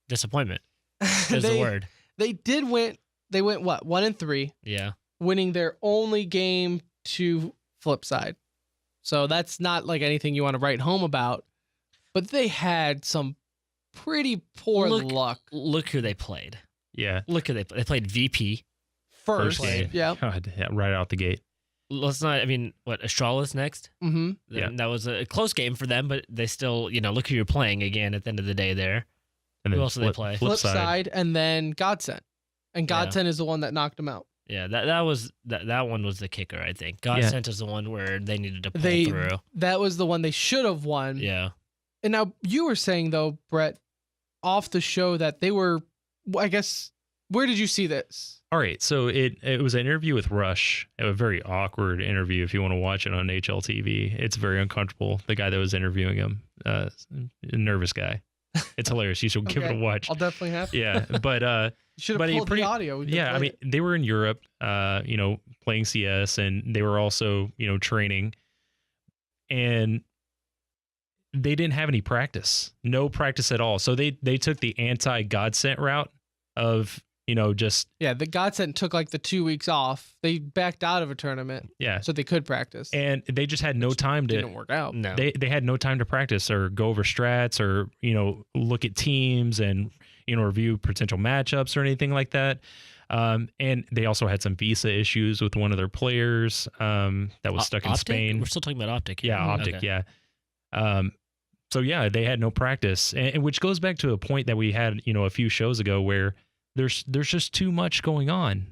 Disappointment is the word. They went what, 1-3, Yeah. winning their only game to Flipside. So that's not like anything you want to write home about, but they had some pretty poor luck. Look who they played. Yeah. Look at they played VP. First, game. yeah. God, yeah, right out the gate. Let's not. I mean, what Astralis next? Mm-hmm. Yeah. That was a close game for them, but they still, look who you're playing again at the end of the day there. And Who else do they play? Flip side, and then Godsent. And Godsent is the one that knocked him out. Yeah, that one was the kicker, I think. Godsent is the one where they needed to pull through. That was the one they should have won. Yeah. And now you were saying, though, Brett, off the show that they were, I guess, where did you see this? All right, so it was an interview with Rush, a very awkward interview. If you want to watch it on HLTV, it's very uncomfortable. The guy that was interviewing him, a nervous guy. It's hilarious. You should give it a watch. I'll definitely have to. Yeah, but You should have pulled the audio. Yeah, I mean, they were in Europe, playing CS, and they were also, training, and they didn't have any practice, no practice at all. So they took the anti-Godsent route of, just the Godsent took like the 2 weeks off. They backed out of a tournament, so they could practice, and they just had no time to. Didn't work out. No, they had no time to practice or go over strats or look at teams and review potential matchups or anything like that. And they also had some visa issues with one of their players that was stuck in Optic? Spain. We're still talking about Optic. Yeah, Optic. Okay. Yeah. So yeah, they had no practice, and which goes back to a point that we had, a few shows ago, where there's just too much going on.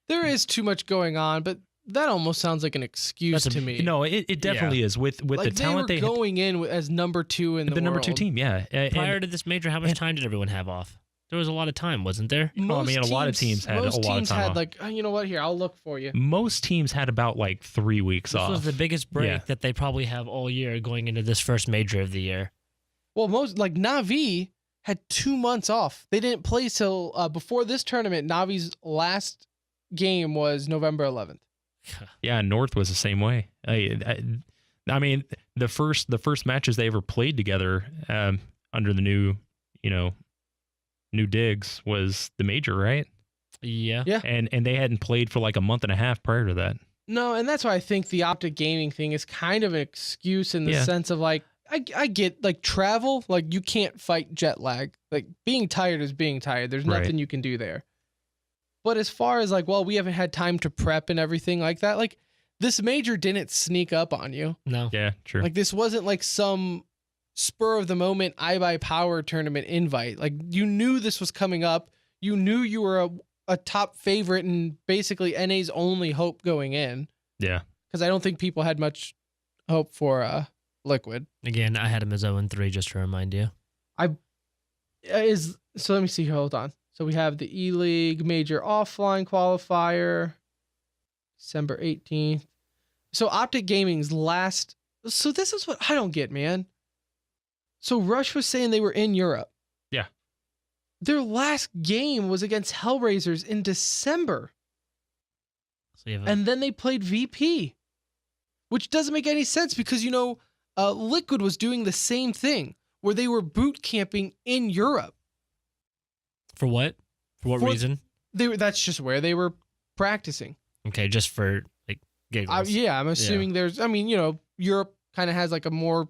There is too much going on, but that almost sounds like an excuse to me. No, it definitely is with like the talent they were going in as number 2 in the number 2 world. team. Yeah. Prior to this major, how much time did everyone have off? There was a lot of time, wasn't there? A lot of teams had a lot of time had off. like, you know what? Here, I'll look for you. Most teams had about like 3 weeks This off. was the biggest break Yeah. that they probably have all year going into this first major of the year. Well, Na'Vi had 2 months off. They didn't play till before this tournament. Navi's last game was November 11th. Yeah, North was the same way. I mean, the first matches they ever played together under the new digs was the major, right? Yeah. Yeah. And they hadn't played for like a month and a half prior to that. No, and that's why I think the Optic Gaming thing is kind of an excuse in the sense of like, I get like travel, like you can't fight jet lag. Like being tired is being tired. There's nothing you can do there. But as far as like, well, we haven't had time to prep and everything like that, like this major didn't sneak up on you. No. Yeah, true. Like this wasn't like some spur of the moment iBuyPower tournament invite. Like you knew this was coming up. You knew you were a top favorite and basically NA's only hope going in. Yeah. Because I don't think people had much hope for Liquid. Again, I had him as 0-3 just to remind you. So let me see here. Hold on. So we have the Eleague Major offline qualifier, December 18th. So Optic Gaming's last. So this is what I don't get, man. So Rush was saying they were in Europe. Yeah. Their last game was against Hellraisers in December. So you have And then they played VP, which doesn't make any sense because, Liquid was doing the same thing where they were boot camping in Europe. for what? For what reason? That's just where they were practicing. Okay, just for like giggles. I'm assuming Europe kind of has like a more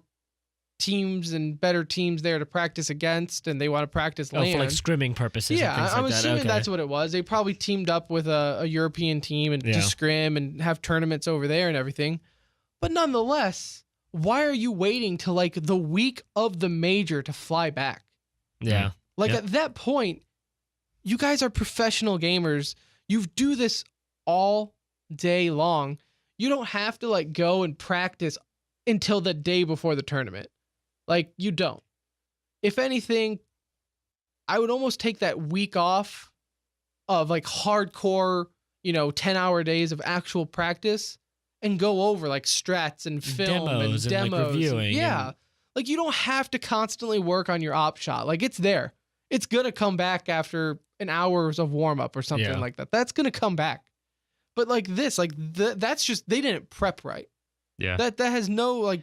teams and better teams there to practice against, and they want to practice land. For like scrimming purposes. Yeah, and things I'm like assuming that. Okay. that's what it was. They probably teamed up with a European team and to scrim and have tournaments over there and everything. But nonetheless, why are you waiting till like the week of the major to fly back? Yeah. Like at that point, you guys are professional gamers. You do this all day long. You don't have to like go and practice until the day before the tournament. Like you don't. If anything, I would almost take that week off of like hardcore, 10-hour days of actual practice and go over like strats and film Demos and and, like, demos. reviewing and- Like you don't have to constantly work on your op shot. Like it's there. It's going to come back after an hours of warm up or something like that. That's going to come back. But like this, like that's just, they didn't prep right. Yeah. That has no like,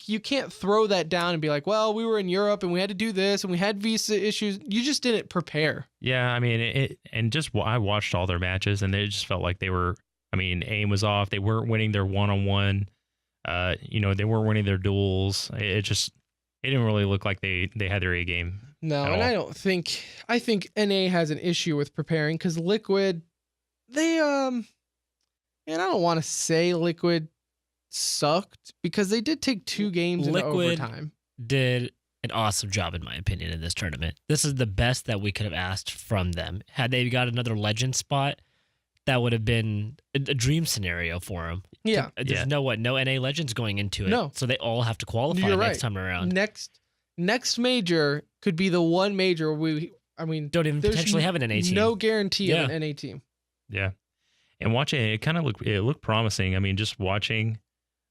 you can't throw that down and be like, well, we were in Europe and we had to do this and we had visa issues. You just didn't prepare. Yeah, I mean, I watched all their matches and they just felt like they were, aim was off. They weren't winning their one-on-one. They weren't winning their duels. It didn't really look like they had their A game. No, at and all. I think NA has an issue with preparing because Liquid, they and I don't want to say Liquid sucked because they did take 2 games into Liquid overtime. did an awesome job, in my opinion, in this tournament. This is the best that we could have asked from them. Had they got another legend spot, that would have been a dream scenario for them. Yeah. There's no NA legends going into it. No. So they all have to qualify You're next right. time around. Next major could be the one major Don't even there's potentially have an NA team. no guarantee Yeah. of an NA team. Yeah. And watching it, it looked promising. I mean, just watching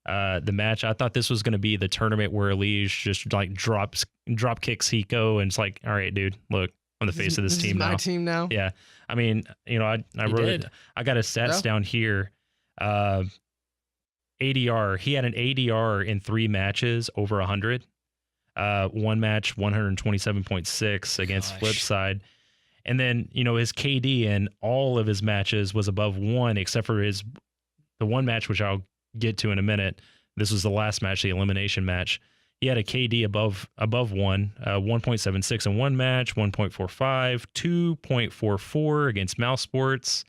the match, I thought this was going to be the tournament where Eleague just like drop kicks Hiko, and it's like, all right, dude, look, I'm the face of this team is my now. team now. Yeah. I mean, you know, I wrote it. I got his stats Yeah. down here. ADR, he had an ADR in 3 matches over 100. One match 127.6 against Gosh. Flipside. And then, you know, his KD in all of his matches was above 1, except for the one match, which I'll get to in a minute. This was the last match, the elimination match. He had a KD above 1, 1.76 in one match, 1.45, 2.44 against Mouse Sports.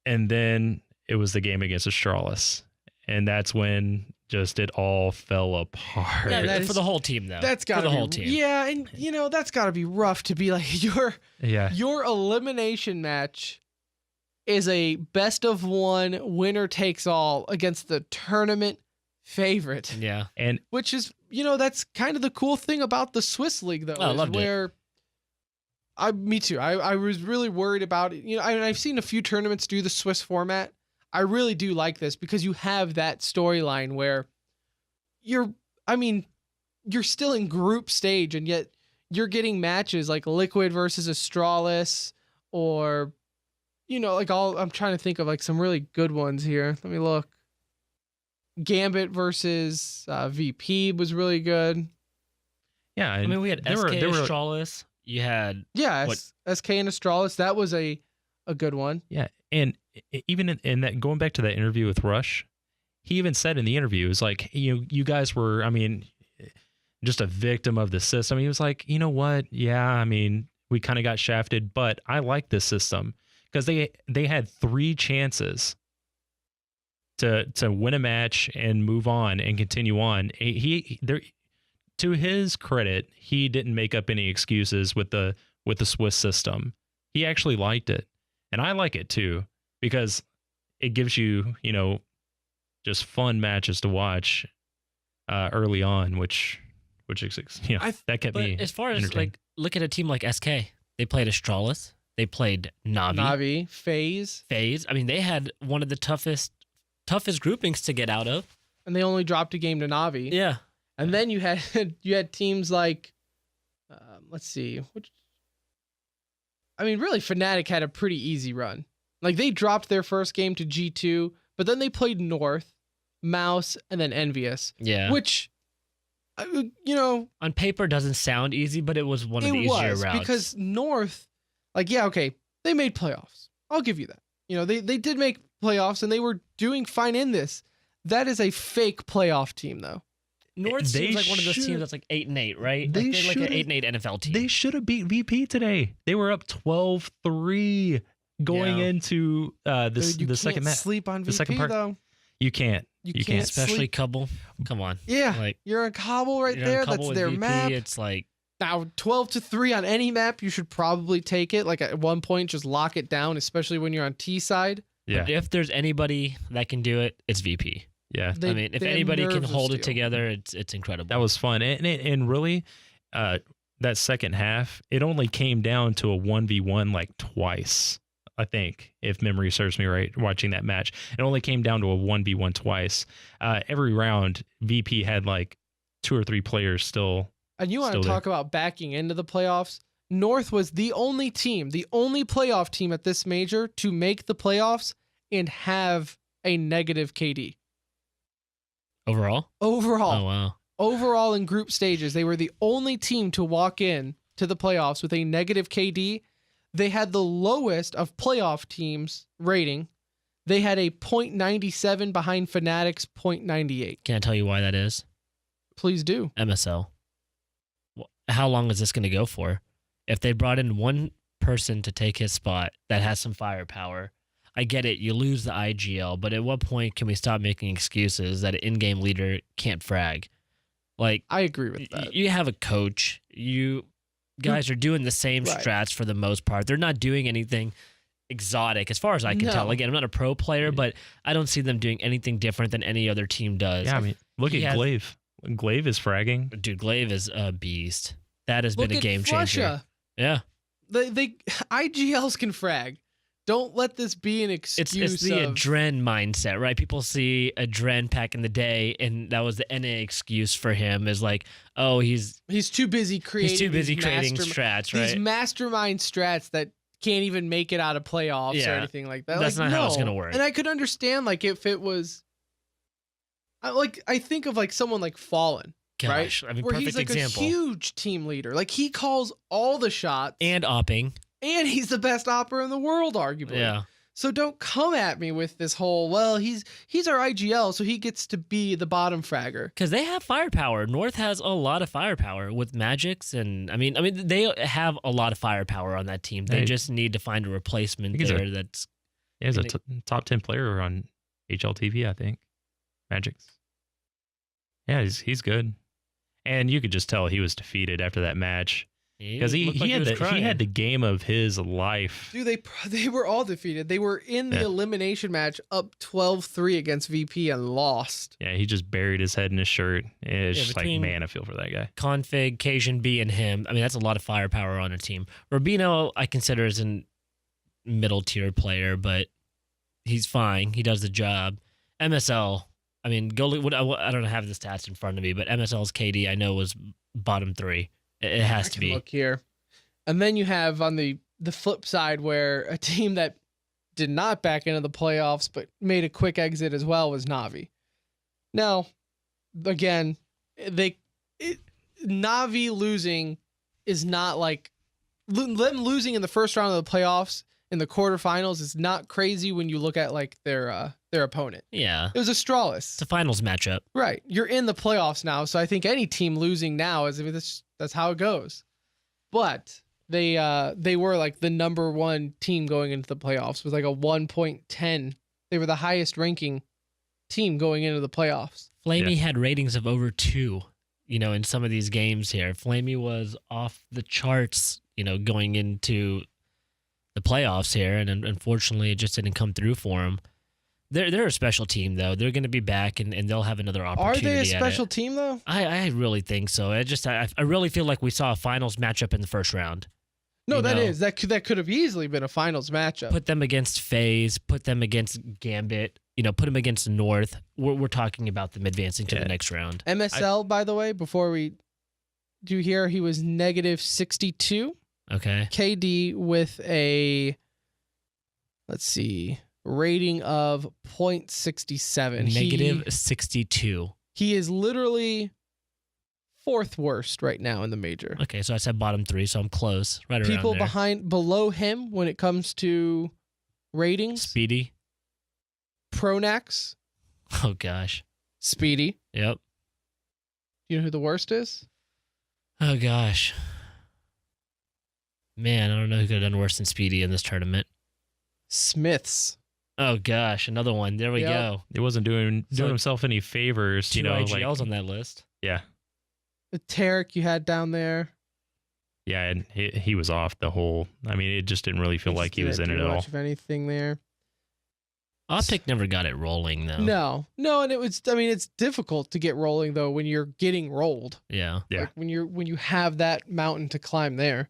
And then it was the game against Astralis. And that's when just it all fell apart. Yeah, that for is- the whole team, though. That's got for to the be whole team. Yeah, and you know that's got to be rough to be like Yeah. your elimination match is a best of 1 winner takes all against the tournament favorite. Yeah. And Which is, you know, that's kind of the cool thing about the Swiss League, though. Oh, I is loved it. where me too. I was really worried about it. You know, I've seen a few tournaments do the Swiss format. I really do like this because you have that storyline where you're still in group stage, and yet you're getting matches like Liquid versus Astralis, or, you know, like I'm trying to think of like some really good ones here. Let me look. Gambit versus VP was really good. yeah, I mean, we had there SK were Astralis. You had Yeah, What- SK and Astralis, that was a good one. Yeah, and even in that, going back to that interview with Rush, he even said in the interview, it's like, you guys were, I mean, just a victim of the system. He was like, you know what? Yeah, I mean, we kind of got shafted, but I like this system because they had 3 chances to win a match and move on and continue on. To his credit, he didn't make up any excuses with the Swiss system. He actually liked it. And I like it too, because it gives you, you know, just fun matches to watch early on, which is, you know, that kept But me as far as entertained. like, look at a team like SK. They played Astralis. They played Navi, Navi, FaZe, FaZe. I mean, they had one of the toughest groupings to get out of. and they only dropped a game to Navi. Yeah. And then you had teams like, let's see, really Fnatic had a pretty easy run. Like they dropped their first game to G2, but then they played North, Mouse, and then Envious, Yeah. which, you know, On paper doesn't sound easy, but it was one of the it easier was routes. because North, like, yeah, okay, they made playoffs. I'll give you that. You know, they did make playoffs and they were doing fine in this. That is a fake playoff team, though. North they seems like one of those should- teams that's like 8-8, right? they Like, they're like an should've- 8-8 NFL team. They should have beat VP today. They were up 12-3 going Yeah. into Dude, you the second can't match. sleep on the second VP, part- though. You can't. You You can't, can't. Especially sleep. Cobble. Come on. Yeah, Like, you're in Cobble right you're on there. Cobble That's with their VP, map. It's like, Now, 12-3 on any map, you should probably take it. Like at one point, just lock it down, especially when you're on T side. Yeah. if there's anybody that can do it, it's VP. Yeah. I mean, if they have anybody can nerves of hold it steel. together, it's incredible. That was fun. And really, that second half, it only came down to a 1v1 like twice, I think, if memory serves me right, watching that match. It only came down to a 1v1 twice. Every round, VP had like 2 or 3 players still. And you want Still to there. talk about backing into the playoffs? North was the only playoff team at this major to make the playoffs and have a negative KD. Overall? Overall, Oh, wow. overall in group stages, they were the only team to walk in to the playoffs with a negative KD. They had the lowest of playoff teams rating. They had a .97 behind Fnatic's .98. Can I tell you why that is? Please do. MSL. how long is this going to go for? If they brought in one person to take his spot that has some firepower, I get it. You lose the IGL, but at what point can we stop making excuses that an in-game leader can't frag? Like, I agree with that. You have a coach. You guys are doing the same Right. strats for the most part. They're not doing anything exotic as far as I can tell. No. Again, I'm not a pro player, but I don't see them doing anything different than any other team does. Yeah, I mean, look He at has- Glaive. Glaive is fragging. Dude, Glaive is a beast. That has Look been a at game changer. Flusha. Yeah. They IGLs can frag. Don't let this be an excuse. It's the of, Adren mindset, right? People see Adren back in the day, and that was the NA excuse for him is like, oh, he's too busy creating. creating these strats, These right? mastermind strats that can't even make it out of playoffs or Yeah. anything like that. That's Like, not how it's no. gonna work. And I could understand like if it was, I think of like someone like Fallen, Gosh, right? I mean, Where perfect he's like example. a huge team leader. Like he calls all the shots, And opping. and he's the best opera in the world, arguably. Yeah. So don't come at me with this whole, well, he's our IGL, so he gets to be the bottom fragger. Because they have firepower. North has a lot of firepower with Magics, and I mean, they have a lot of firepower on that team. They Hey. just need to find a replacement I think he's there. That's Yeah, he's a And top 10 player on HLTV, I think. Magic's. Yeah, he's good. And you could just tell he was defeated after that match because he looked like had was he crying. had the game of his life. Dude, they were all defeated. They were in the Yeah. elimination match up 12-3 against VP and lost. Yeah, he just buried his head in his shirt. It's Yeah, just like, between- man, I feel for that guy. Config, Cajun B, and him. I mean, that's a lot of firepower on a team. Rubino, I consider as a middle tier player, but he's fine. He does the job. MSL, I mean, I don't have the stats in front of me, but MSL's KD I know was bottom 3. It has I to can be. look here. And then you have on the flip side where a team that did not back into the playoffs but made a quick exit as well was Navi. Now, again, Navi losing is not like them losing in the first round of the playoffs in the quarterfinals is not crazy when you look at like their opponent. Yeah. It was Astralis. It's a finals matchup. Right. You're in the playoffs now, so I think any team losing now that's how it goes. But they were like the number one team going into the playoffs with like a 1.10. They were the highest ranking team going into the playoffs. Flamey had ratings of over 2, in some of these games here. Flamey was off the charts, going into the playoffs here, and unfortunately it just didn't come through for him. They're a special team, though. They're going to be back, and they'll have another Are opportunity. they a at special it. team though? I really think so. I really feel like we saw a finals matchup in the first round. No, You know. that could have easily been a finals matchup. Put them against FaZe, put them against Gambit, put them against North. We're talking about them advancing to the next round. MSL, by the way, before we do here, he was negative 62. Okay. KD with a, let's see, rating of 0.67. Negative 62. He is literally fourth worst right now in the major. Okay, so I said bottom 3, so I'm close. Right around People there. below him when it comes to ratings, Speedy. Pronax, Oh, gosh. Speedy. Yep. You know who the worst is? Oh, gosh. Man, I don't know who could have done worse than Speedy in this tournament. Smiths. Oh, gosh. Another one. There we Yep. go. He wasn't doing So, himself any favors, 2 like IGLs on that list. yeah. The Tarek you had down there. Yeah, and he was off the whole. I mean, it just didn't really feel like he was in it at all. Much of anything there. Optic never got it rolling, though. No, and it's difficult to get rolling though when you're getting rolled. Yeah. Yeah. Like when you have that mountain to climb there.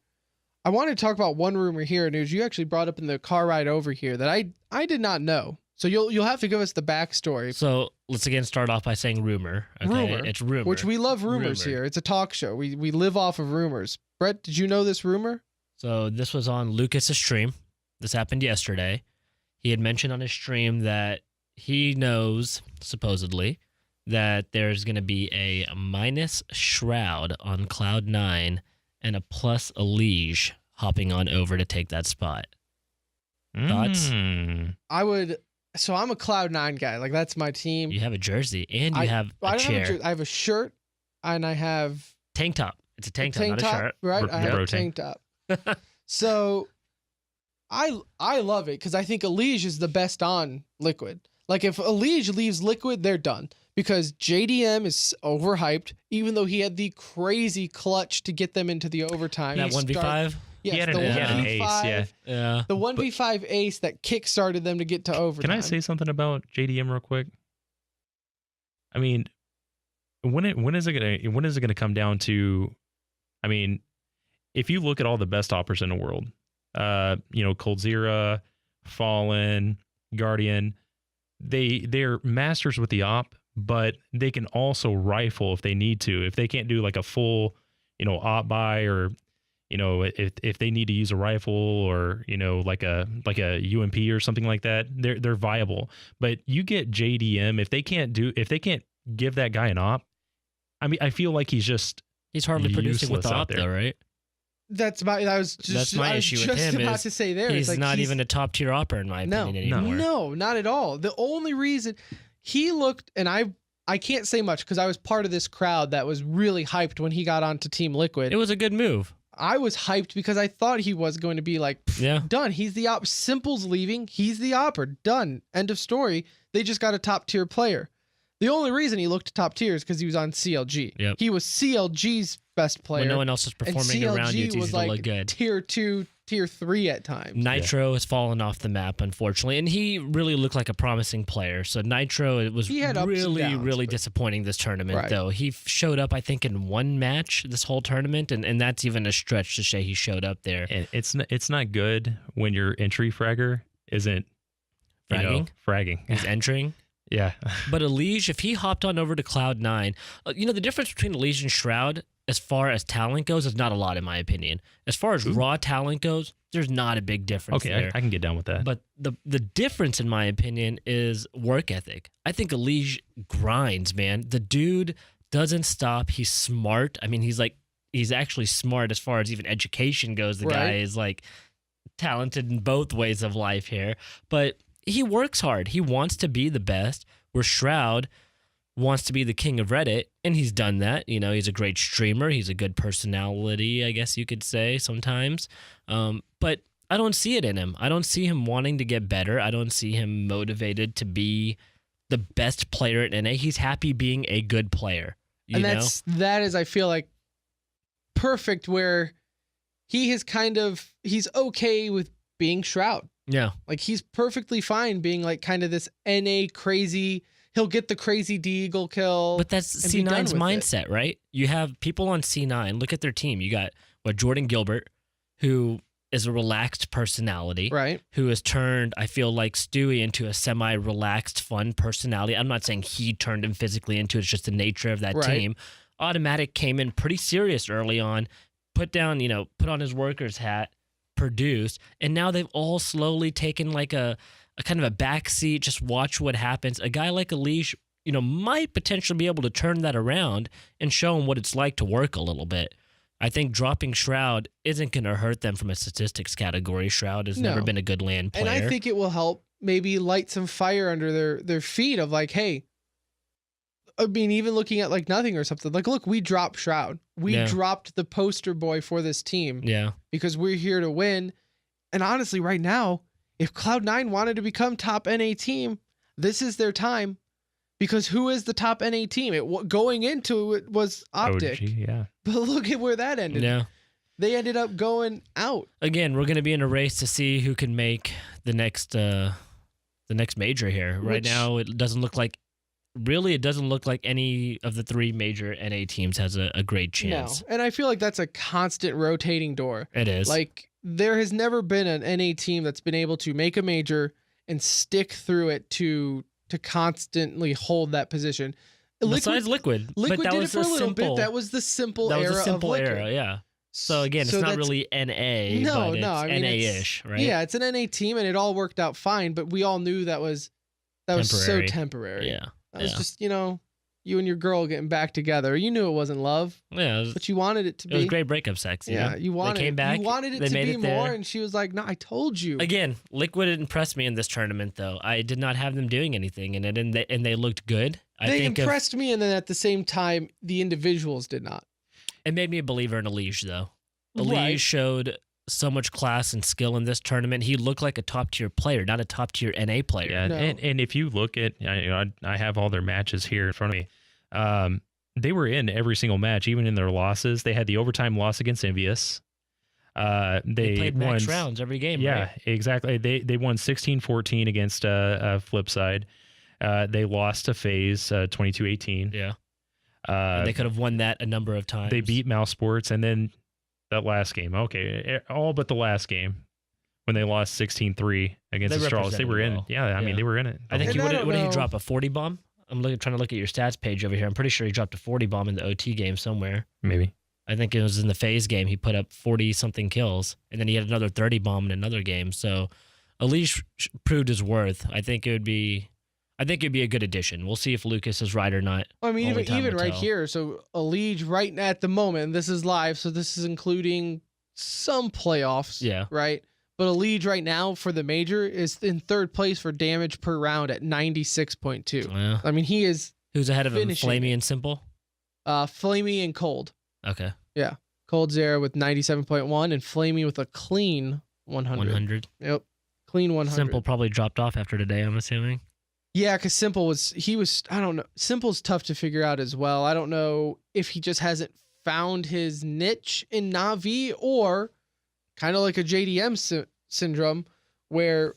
I wanted to talk about one rumor here, Anuj. You actually brought up in the car ride over here that I did not know. So you'll have to give us the backstory. So let's again start off by saying rumor. Okay? Rumor, It's rumor. Which we love rumors Rumor. here. It's a talk show. We live off of rumors. Brett, did you know this rumor? So this was on Lucas's stream. This happened yesterday. He had mentioned on his stream that he knows, supposedly, that there's going to be a minus Shroud on Cloud9 and a plus Eleague hopping on over to take that spot. Thoughts? So I'm a Cloud9 guy. Like that's my team. You have a jersey and you have I a don't chair. have I have a shirt and I have Tank top. It's a tank top, not a shirt. right? I have bro a tank top. So I love it because I think Eleague is the best on Liquid. Like if Eleague leaves Liquid, they're done because JDM is overhyped, even though he had the crazy clutch to get them into the overtime. That 1v5. Yes, He had the an ace, 1v5, Yeah. the 1v5 ace that kick-started them to get to overtime. Can I say something about JDM real quick? I mean, when is it gonna come down to? I mean, if you look at all the best oppers in the world, Coldzera, Fallen, Guardian, they're masters with the op, but they can also rifle if they need to. If they can't do like a full, op buy, or if they need to use a rifle, or like a UMP or something like that, they're viable. But you get JDM, if they can't give that guy an op, I mean, I feel like he's hardly producing with the op though, right? That's my issue with him. About to say there. He's not even a top tier opper in my opinion anymore. No, not at all. The only reason he looked, and I can't say much because I was part of this crowd that was really hyped when he got onto Team Liquid. It was a good move. I was hyped because I thought he was going to be like, done. He's the op. Simple's leaving. He's the opper. Done. End of story. They just got a top tier player. The only reason he looked top tier is because he was on CLG. Yep. He was CLG's best player. When no one else is performing around you, it's easy to look good. Tier 2, tier 3 at times. Nitro has fallen off the map, unfortunately, and he really looked like a promising player. So Nitro, it was really disappointing this tournament, though. He showed up, I think, in one match this whole tournament, and that's even a stretch to say he showed up there. And it's not good when your entry fragger isn't fragging. He's entering. Yeah. But Eleague, if he hopped on over to Cloud9, the difference between Eleague and Shroud as far as talent goes is not a lot in my opinion. As far as raw talent goes, there's not a big difference there. I can get down with that. But the difference in my opinion is work ethic. I think Eleague grinds, man. The dude doesn't stop. He's smart. I mean, he's actually smart as far as even education goes. The guy is like talented in both ways of life here. But he works hard. He wants to be the best. Where Shroud wants to be the king of Reddit, and he's done that. He's a great streamer. He's a good personality, I guess you could say sometimes. But I don't see it in him. I don't see him wanting to get better. I don't see him motivated to be the best player at NA. He's happy being a good player. That is, I feel like, perfect where he's okay with being Shroud. Yeah. Like he's perfectly fine being like kind of this NA crazy. He'll get the crazy D-Eagle kill. But that's C9's mindset, right? You have people on C9. Look at their team. You got Jordan Gilbert, who is a relaxed personality. Right. Who has turned, I feel like, Stewie into a semi-relaxed, fun personality. I'm not saying he turned him physically into it. It's just the nature of that team. Automatic came in pretty serious early on, put on his worker's hat, produced, and now they've all slowly taken like a kind of a backseat, just watch what happens. A guy like Eleague, might potentially be able to turn that around and show him what it's like to work a little bit. I think dropping Shroud isn't going to hurt them from a statistics category. Shroud has never been a good LAN player. And I think it will help maybe light some fire under their feet of like, hey, I mean, even looking at like nothing or something. Like, look, we dropped Shroud. We dropped the poster boy for this team. Yeah. Because we're here to win. And honestly, right now, if Cloud9 wanted to become top NA team, this is their time. Because who is the top NA team? Going into it was Optic. OG, yeah. But look at where that ended. Yeah. They ended up going out. Again, we're going to be in a race to see who can make the next major here. Right now, it doesn't look like any of the three major NA teams has a great chance. No. And I feel like that's a constant rotating door. It is. Like, there has never been an NA team that's been able to make a major and stick through it to constantly hold that position. Besides Liquid. Liquid but that did was it for a little bit. That was the simple era of Liquid. Yeah. So again, it's not really NA, but it's NA-ish, right? Yeah, it's an NA team, and it all worked out fine, but we all knew that was so temporary. Yeah. That was just, you and your girl getting back together. You knew it wasn't love. Yeah. But you wanted it to be. It was great breakup sex. You wanted they came back, you wanted it to be more, and she was like, no, I told you. Again, Liquid impressed me in this tournament, though. I did not have them doing anything in it, and they looked good. They impressed me, and then at the same time, the individuals did not. It made me a believer in Eleague, though. Eleague Right. showed so much class and skill in this tournament. He looked like a top-tier player, not a top-tier NA player. Yeah, No. and if you look at, I have all their matches here in front of me. They were in every single match, even in their losses. They had the overtime loss against Envious. They played won, max rounds every game, yeah, right? exactly. They won 16-14 against Flipside. They lost to FaZe 22-18. Yeah. And they could have won that a number of times. They beat Mouse Sports, and then that last game, all but the last game when they lost 16-3 against They the Straws. They represented were in. well. Yeah, I mean, Yeah. they were in it. I think And he I what don't did he know- drop, a 40 bomb? I'm trying to look at your stats page over here. I'm pretty sure he dropped a 40 bomb in the OT game somewhere. Maybe. I think it was in the FaZe game. He put up 40-something kills, and then he had another 30 bomb in another game. So Eleague proved his worth. I think it'd be a good addition. We'll see if Lucas is right or not. I mean, Only time even will right tell. here. So Eleague right at the moment, this is live, so this is including some playoffs. Yeah. Right. But Eleague right now for the major is in third place for damage per round at 96.2. Well, I mean, he is who's ahead of him? Finishing Flamey it. and Simple? Flamey and Cold. Okay. Cold's there with 97.1 and Flamey with a clean 100. 100. Yep. Clean 100. Simple probably dropped off after today, I'm assuming. Yeah, because Simple I don't know. Simple's tough to figure out as well. I don't know if he just hasn't found his niche in Na'Vi or kind of like a JDM syndrome where,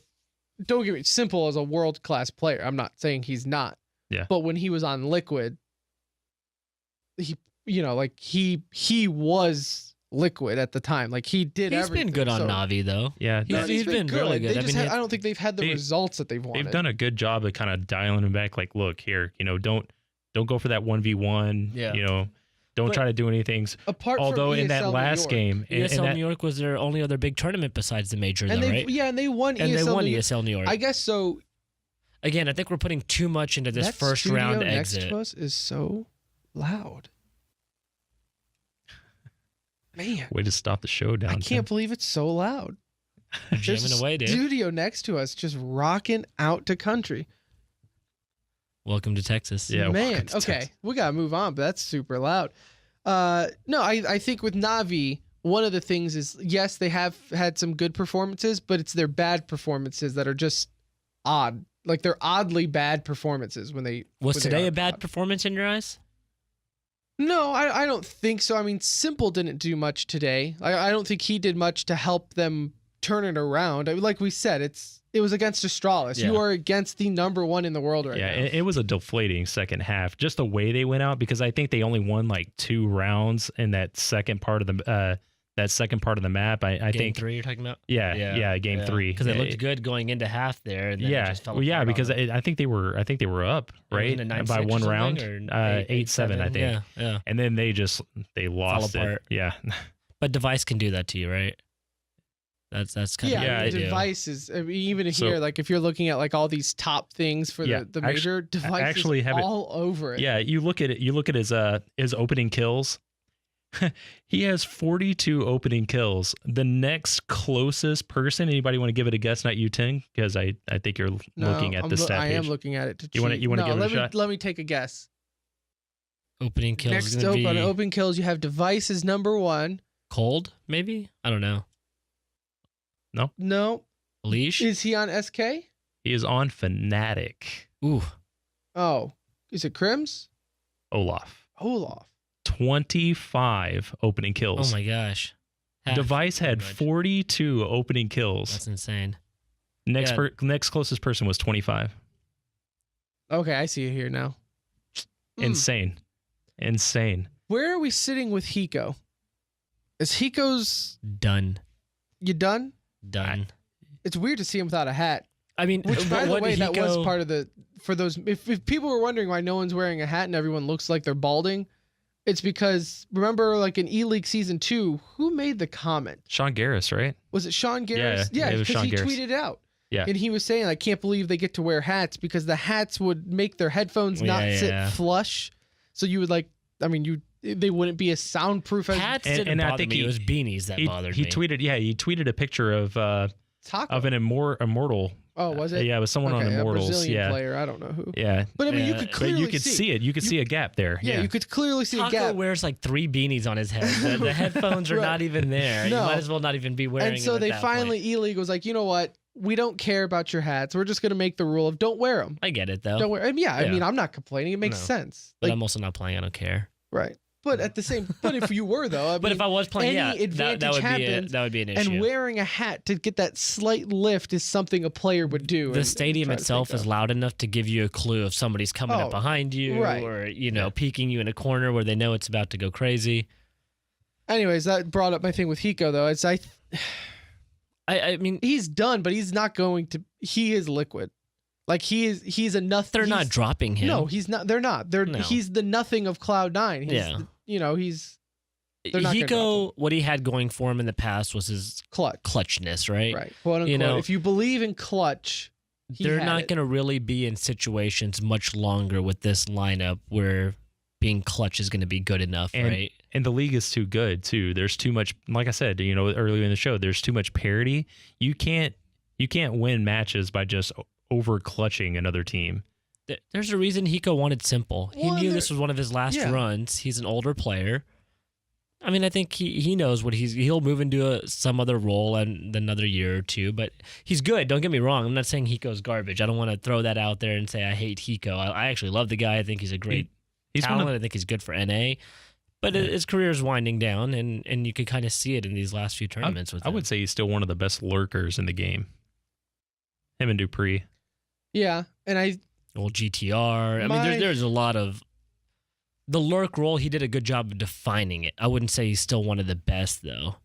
don't get me, Simple is a world-class player. I'm not saying he's not. Yeah. But when he was on Liquid, he was Liquid at the time. Like he did He's everything. been good on So- Na'Vi, though. Yeah, He's- that- he's been really good. They I just mean, I don't think they've had the they- results that they've wanted. they've done a good job of kind of dialing him back. Like, look here, don't go for that 1v1. Yeah. Don't But try to do anything. Apart Although from in that ESL New last York. game, and ESL that, New York was their only other big tournament besides the major, and though, they right? and they won And ESL they won New York. ESL New York. I guess so. Again, I think we're putting too much into this That first studio round next exit. to us is so loud. Man, way to stop the show down. I can't believe it's so loud. There's Jamming a away, dude. studio next to us just rocking out to country. Welcome to Texas. Yeah, welcome Man, to okay, Texas. we gotta move on, but that's super loud. No, I think with Na'Vi, one of the things is yes, they have had some good performances, but it's their bad performances that are just odd. Like they're oddly bad performances when they. Was when they today are a bad odd. performance in your eyes? No, I don't think so. I mean, Simple didn't do much today. I don't think he did much to help them turn it around. I mean, like we said, it was against Astralis. You Yeah. are against the number one in the world right Yeah, now. it was a deflating second half. Just the way they went out, because I think they only won like 2 rounds in that second part of the map. I Game think 3 you're talking about? game 3 Because they looked good going into half there. And then it Yeah, just fell well, yeah, apart on because them. I think they were up right Wasn't it by 9-6 or one something, round, or 8-7 I think, Yeah. and then they lost it. apart. Yeah, But Device can do that to you, right? That's kind Yeah, of Yeah, I what mean, they do. devices. I mean, even So- here, like if you're looking at like all these top things for Yeah, the major, device actually is have it- all over it. yeah. You look at it. You look at his opening kills. He has 42 opening kills. The next closest person. Anybody want to give it a guess? Not you, Tim, because I think you're No, looking at I'm the stat I page. am looking at it to You wanna- cheat. you wanna No, give it a let me, shot? Let me take a guess. Opening kills Next is up going to on be open kills, you have devices number 1. Cold, maybe? I don't know. No, Leash? is he on SK? He is on Fnatic. Ooh. Oh, is it Crims? Olaf. Olaf. 25 opening Oh kills. my gosh. Half, Device had pretty much. 42 opening kills. That's insane. Next yeah. next closest person was 25. Okay, I see it here now. Insane. Where are we sitting with Hiko? Is Hiko's Done. you done? Done. It's weird to see him without a hat. I mean, Which, by the what way, did that was Hiko- part of the for those. If people were wondering why no one's wearing a hat and everyone looks like they're balding, it's because remember, like in E-League Season 2, who made the comment? Sean Garris, right? Was it Sean Garris? Yeah, it was because Sean he Garris. tweeted out. Yeah. And he was saying, I can't believe they get to wear hats because the hats would make their headphones not sit Yeah. flush. So you would they wouldn't be as soundproof as Hats And- didn't and I bother think me. he- It was beanies that bothered he me. tweeted, he tweeted a picture of Taco. an immortal Oh, was it? Yeah, it was someone on Okay, Immortals. a Brazilian Yeah, player. I don't know who. yeah. But I mean, you Yeah. could But clearly you could see it. You could see a gap there. Yeah, you could clearly see a Taco gap. wears like 3 beanies on his head. The headphones are Right. not even there. No. You might as well not even be wearing And so them at they that finally, point. E-League was like, you know what? We don't care about your hats. We're just going to make the rule of don't wear them. I get it though. Don't wear. And I Yeah. mean, I'm not complaining. It makes No. sense. But Like, I'm also not playing. I don't care. right. But at the same, but if you were though, I But mean, if I was playing, yeah, any that advantage would happens, that would be an issue. and wearing a hat to get that slight lift is something a player would do. The stadium try to itself think is of. loud enough to give you a clue if somebody's coming Oh, up behind you right. or peeking you in a corner where they know it's about to go crazy. Anyways, that brought up my thing with Hiko though. It's I mean, he's done, but he's not going to. He is liquid. Like he's a nothing. they're not dropping him. No, he's not. They're not. No. He's the nothing of Cloud9. He's Yeah. he's they're not gonna drop Hiko, what he had going for him in the past was his clutch. clutchness, right? Right. Quote unquote. You know, if you believe in clutch, They're not going to really be in situations much longer with this lineup where being clutch is going to be good enough, And- right? And the league is too good too. There's too much. Like I said, earlier in the show, there's too much parity. You can't win matches by just over clutching another team. There's a reason Hiko wanted simple. He Well, knew there- this was one of his last yeah. runs. He's an older player. I mean, I think he knows what he'll move into some other role in another year or two, but he's good. Don't get me wrong. I'm not saying Hiko's garbage. I don't want to throw that out there and say I hate Hiko. I actually love the guy. I think he's a great He's one talent. of, I think he's good for NA. But his career is winding down, and you could kind of see it in these last few tournaments with I him. would say he's still one of the best lurkers in the game. Him and Dupree. Yeah, and Old GTR. I mean, there's a lot of the lurk role. He did a good job of defining it. I wouldn't say he's still one of the best though.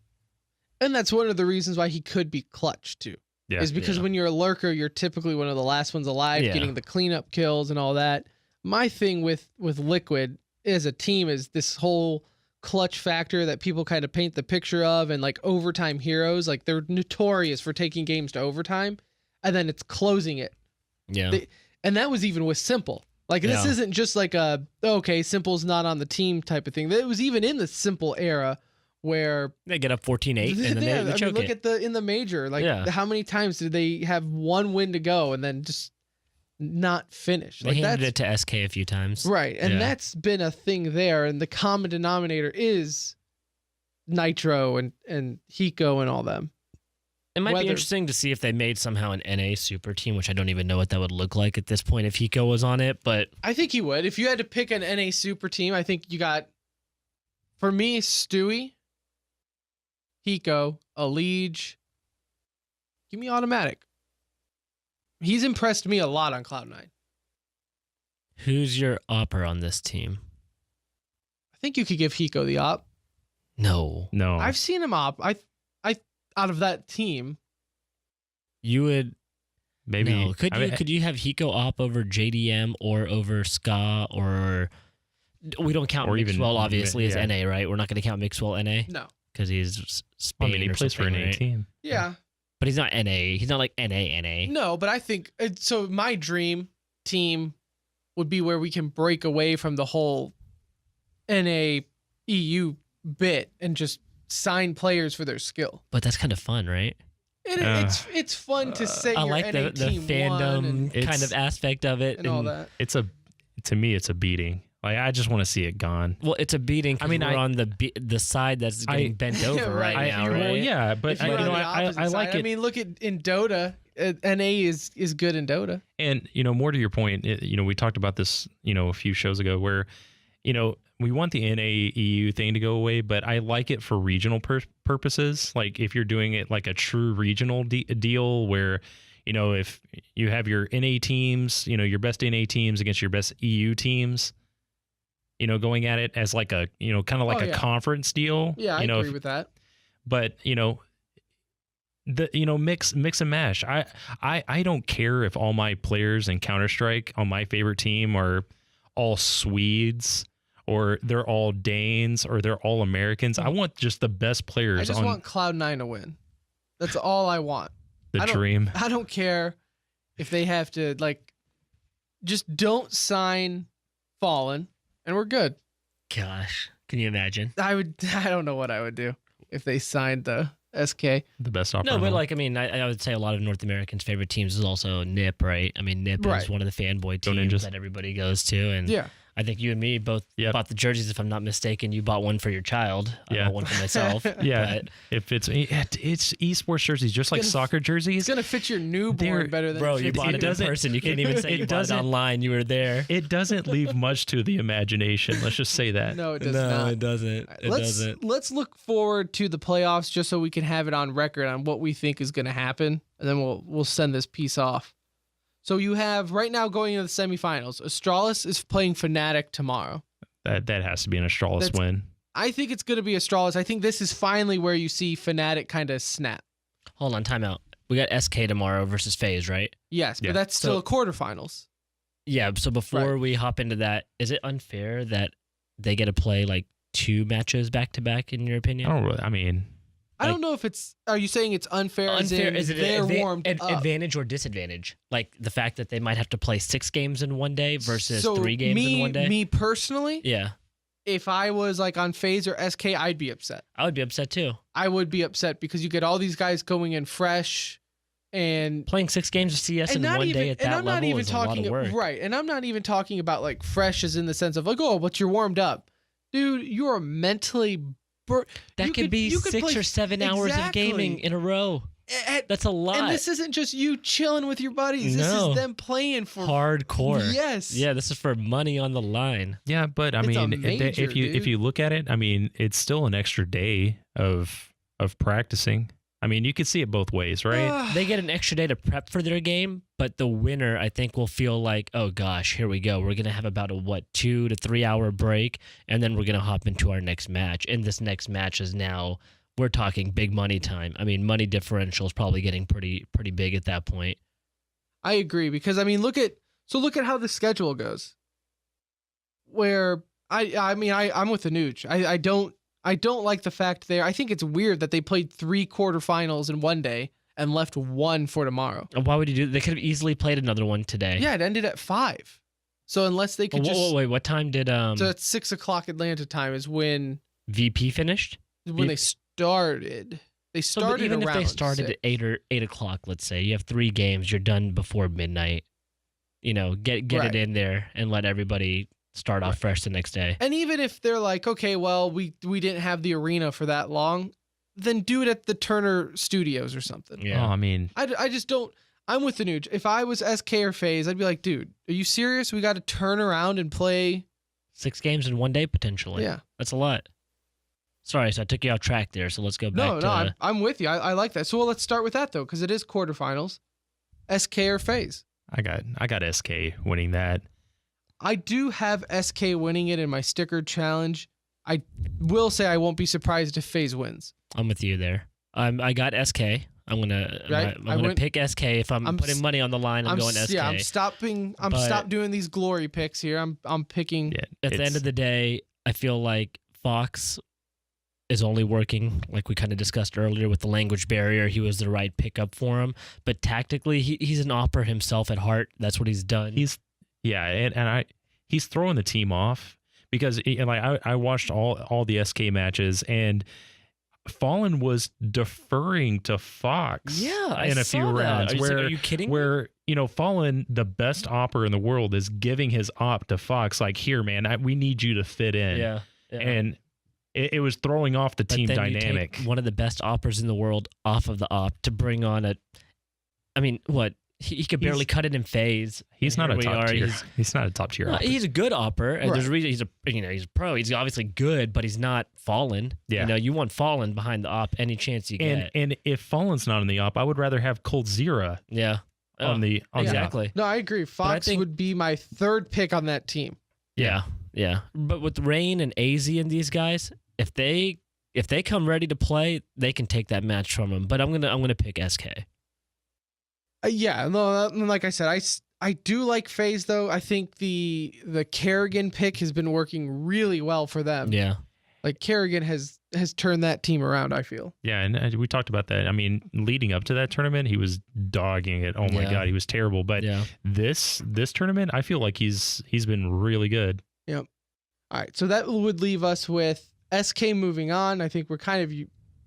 and that's one of the reasons why he could be clutch too. Yeah. Is because when you're a lurker, you're typically one of the last ones alive, Yeah. getting the cleanup kills and all that. My thing with Liquid as a team is this whole clutch factor that people kind of paint the picture of, and like overtime heroes. Like they're notorious for taking games to overtime, and then it's closing it. Yeah. And that was even with Simple. Like this Yeah. isn't just like Simple's not on the team type of thing. It was even in the Simple era where They get up 14-8 and then yeah, they I mean, choke look it. at in the major. Like Yeah. how many times did they have one win to go and then just not finish? They Like handed that's it to SK a few times. right, and Yeah. that's been a thing there. And the common denominator is Nitro and Hiko and all them. It might Whether- be interesting to see if they made somehow an NA super team, which I don't even know what that would look like at this point if Hiko was on it. But I think he would. If you had to pick an NA super team, I think you got, for me, Stewie, Hiko, Eleague. Give me automatic. He's impressed me a lot on Cloud9. who's your opper on this team? I think you could give Hiko the op. No. No. I've seen him op. I out of that team. You would Maybe. no. Could you have Hiko op over JDM or over Ska or we don't count Or Mixwell even- obviously as yeah. NA, right? We're not going to count Mixwell NA No. because he's Spain I mean, he or plays for an something, A right? team. Yeah. But he's not NA. He's not like NA. No, but I think so. My dream team would be where we can break away from the whole NA EU bit and just sign players for their skill. But that's kind of fun, right? It's fun to say I your like NA the team won fandom and, kind of aspect of it. all that. To me, it's a beating. Like I just want to see it gone. Well, it's a beating. I mean, we're on the side that's getting bent over right, right. now, You're- right? Well, yeah, but If you're on the I opposite like side, it. I mean, look at in Dota. NA is good in Dota. And more to your point, we talked about this, a few shows ago, where, we want the NAEU thing to go away, but I like it for regional purposes. Like if you're doing it like a true regional deal, where, if you have your NA teams, your best NA teams against your best EU teams, going at it as like a, kind of like Oh, a yeah. conference deal. Yeah, I agree with that. But mix and mash. I don't care if all my players in Counter-Strike on my favorite team are all Swedes or they're all Danes or they're all Americans. I want just the best players I just on want Cloud9 to win. That's all I want. the I don't- dream. I don't care if they have to just don't sign Fallen and we're good. Gosh, can you imagine? I don't know what I would do if they signed the SK. The best offer. No, on but the- like, I mean, I would say a lot of North Americans' favorite teams is also NIP, right? I mean, NIP Right. is one of the fanboy Go teams Ninjas. that everybody goes to, and Yeah. I think you and me both Yep. bought the jerseys. If I'm not mistaken, you bought one for your child. I Yeah. bought one for myself. yeah, but, if it's esports jerseys, just like gonna- soccer It's jerseys. gonna fit your newborn They're- better than bro, it you fits bought it in doesn't- person. You can't even say it you bought it doesn't- online. You were there. It doesn't leave much to the imagination. Let's just say that. No, it does not. it doesn't. It doesn't. Let's look forward to the playoffs just so we can have it on record on what we think is going to happen, and then we'll send this piece off. So you have right now going into the semifinals. Astralis is playing Fnatic tomorrow. That has to be an Astralis That's- win. I think it's going to be Astralis. I think this is finally where you see Fnatic kind of snap. Hold on, time out. We got SK tomorrow versus FaZe, right? Yes, Yeah. but that's still So- a quarterfinals. Yeah. So before we hop into that, is it unfair that they get to play like 2 matches back to back? In your opinion? I mean, I don't know if it's. Are you saying it's unfair? As in Is it they're warmed up? advantage or disadvantage? Like the fact that they might have to play 6 games in one day versus So 3 games in one day. Me personally, Yeah, if I was like on FaZe or SK, I'd be upset. I would be upset too. I would be upset because you get all these guys going in fresh and Playing 6 games of CS in not one even day at and that I'm not level even is a lot talking of work. right. And I'm not even talking about like fresh as in the sense of like, oh, but you're warmed up. Dude, you are mentally That you could be you could 6 play- or 7 hours of gaming Exactly. in a row. at- That's a lot. and this isn't just you chilling with your buddies. This No. is them playing for Hardcore. Yes. Yeah, this is for money on the line. yeah, but I It's a mean, major, if you dude. look at it, I mean, it's still an extra day of practicing. I mean, you could see it both ways, right? They get an extra day to prep for their game, but the winner, I think, will feel like, oh gosh, here we go. We're going to have about a 2 to 3 hour break, and then we're going to hop into our next match. And this next match is now, we're talking big money time. I mean, money differential is probably getting pretty big at that point. I agree because I mean look at how the schedule goes. Where I'm with Anuj. I don't like the fact there. I think it's weird that they played 3 quarterfinals in one day and left 1 for tomorrow. And why would you do that? They could have easily played another one today. Yeah, it ended at 5. So unless they could just Wait, what time did so at 6:00 Atlanta time is when VP finished? they started. They So, but started even if around they started 6. at 8 o'clock, let's say, you have 3 games, you're done before midnight. You know, get Right. it in there and let everybody start off fresh the next day. And even if they're like, okay, well, we didn't have the arena for that long, then do it at the Turner Studios or something. Yeah. Oh, I mean, I just don't. I'm with the Nuge. If I was SK or FaZe, I'd be like, dude, are you serious? We got to turn around and play. 6 games in one day potentially. Yeah. That's a lot. Sorry, so I took you off track there. So let's go back No, to I'm with you. I like that. So well, let's start with that though, because it is quarterfinals. SK or FaZe. I got SK winning that. I do have SK winning it in my sticker challenge. I will say I won't be surprised if FaZe wins. I'm with you there. I got SK. I'm gonna Right. I'm gonna pick SK if I'm I'm putting s- money on the line. I'm going SK. Yeah, I'm stopping. I'm But- stop doing these glory picks here. I'm picking. Yeah, At the end it's- of the day, I feel like Fox is only working, like we kind of discussed earlier, with the language barrier. He was the right pickup for him, but tactically, he's an opera himself at heart. That's what he's done. he's he's throwing the team off because I watched all the SK matches and Fallen was deferring to Fox I in a saw few that. rounds Are you kidding me? where Fallen, the best opper in the world, is giving his op to Fox like, here man, we need you to fit in. Yeah. And it was throwing off the But team then you dynamic. take one of the best operas in the world off of the op to bring on I mean, what? He could barely cut it in phase. He's And not a here we top are. tier. He's not a top tier. No, opper. he's a good opper. And there's a Right. reason he's a pro. He's obviously good, but he's not Fallen. Yeah. You want Fallen behind the op any chance you get. And if Fallen's not on the op, I would rather have Cold Zira Yeah. on the op. Exactly. No, I agree. Fox think- would be my 3rd pick on that team. Yeah. Yeah. But with Rain and AZ and these guys, if they come ready to play, they can take that match from him. But I'm gonna pick SK. Yeah, no, like I said, I do like FaZe though. I think the Kerrigan pick has been working really well for them. Yeah. Like Kerrigan has turned that team around, I feel. Yeah, and we talked about that. I mean, leading up to that tournament, he was dogging it. Oh my Yeah. god, he was terrible. But Yeah. this tournament, I feel like he's been really good. All right, so that would leave us with SK moving on. I think we're kind of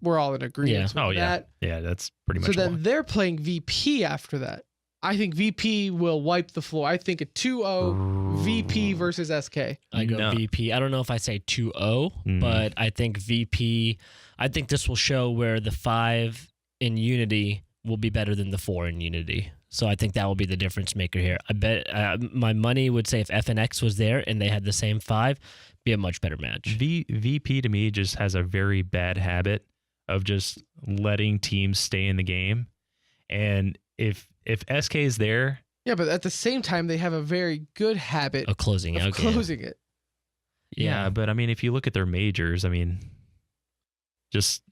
we're all in agreement with Oh yeah, that. yeah, that's pretty So much. then they're playing VP after that. I think VP will wipe the floor. I think a 2-0 VP versus SK. I go No. VP. I don't know if I say 2-0, Mm. but I think VP. I think this will show where the 5 in Unity will be better than the 4 in Unity. So I think that will be the difference maker here. I bet my money would say if FNX was there and they had the same 5, be a much better match. VP to me just has a very bad habit of just letting teams stay in the game, and if SK is there, Yeah, but at the same time, they have a very good habit Of closing of out game. closing it. yeah. But I mean, if you look at their majors, I mean, just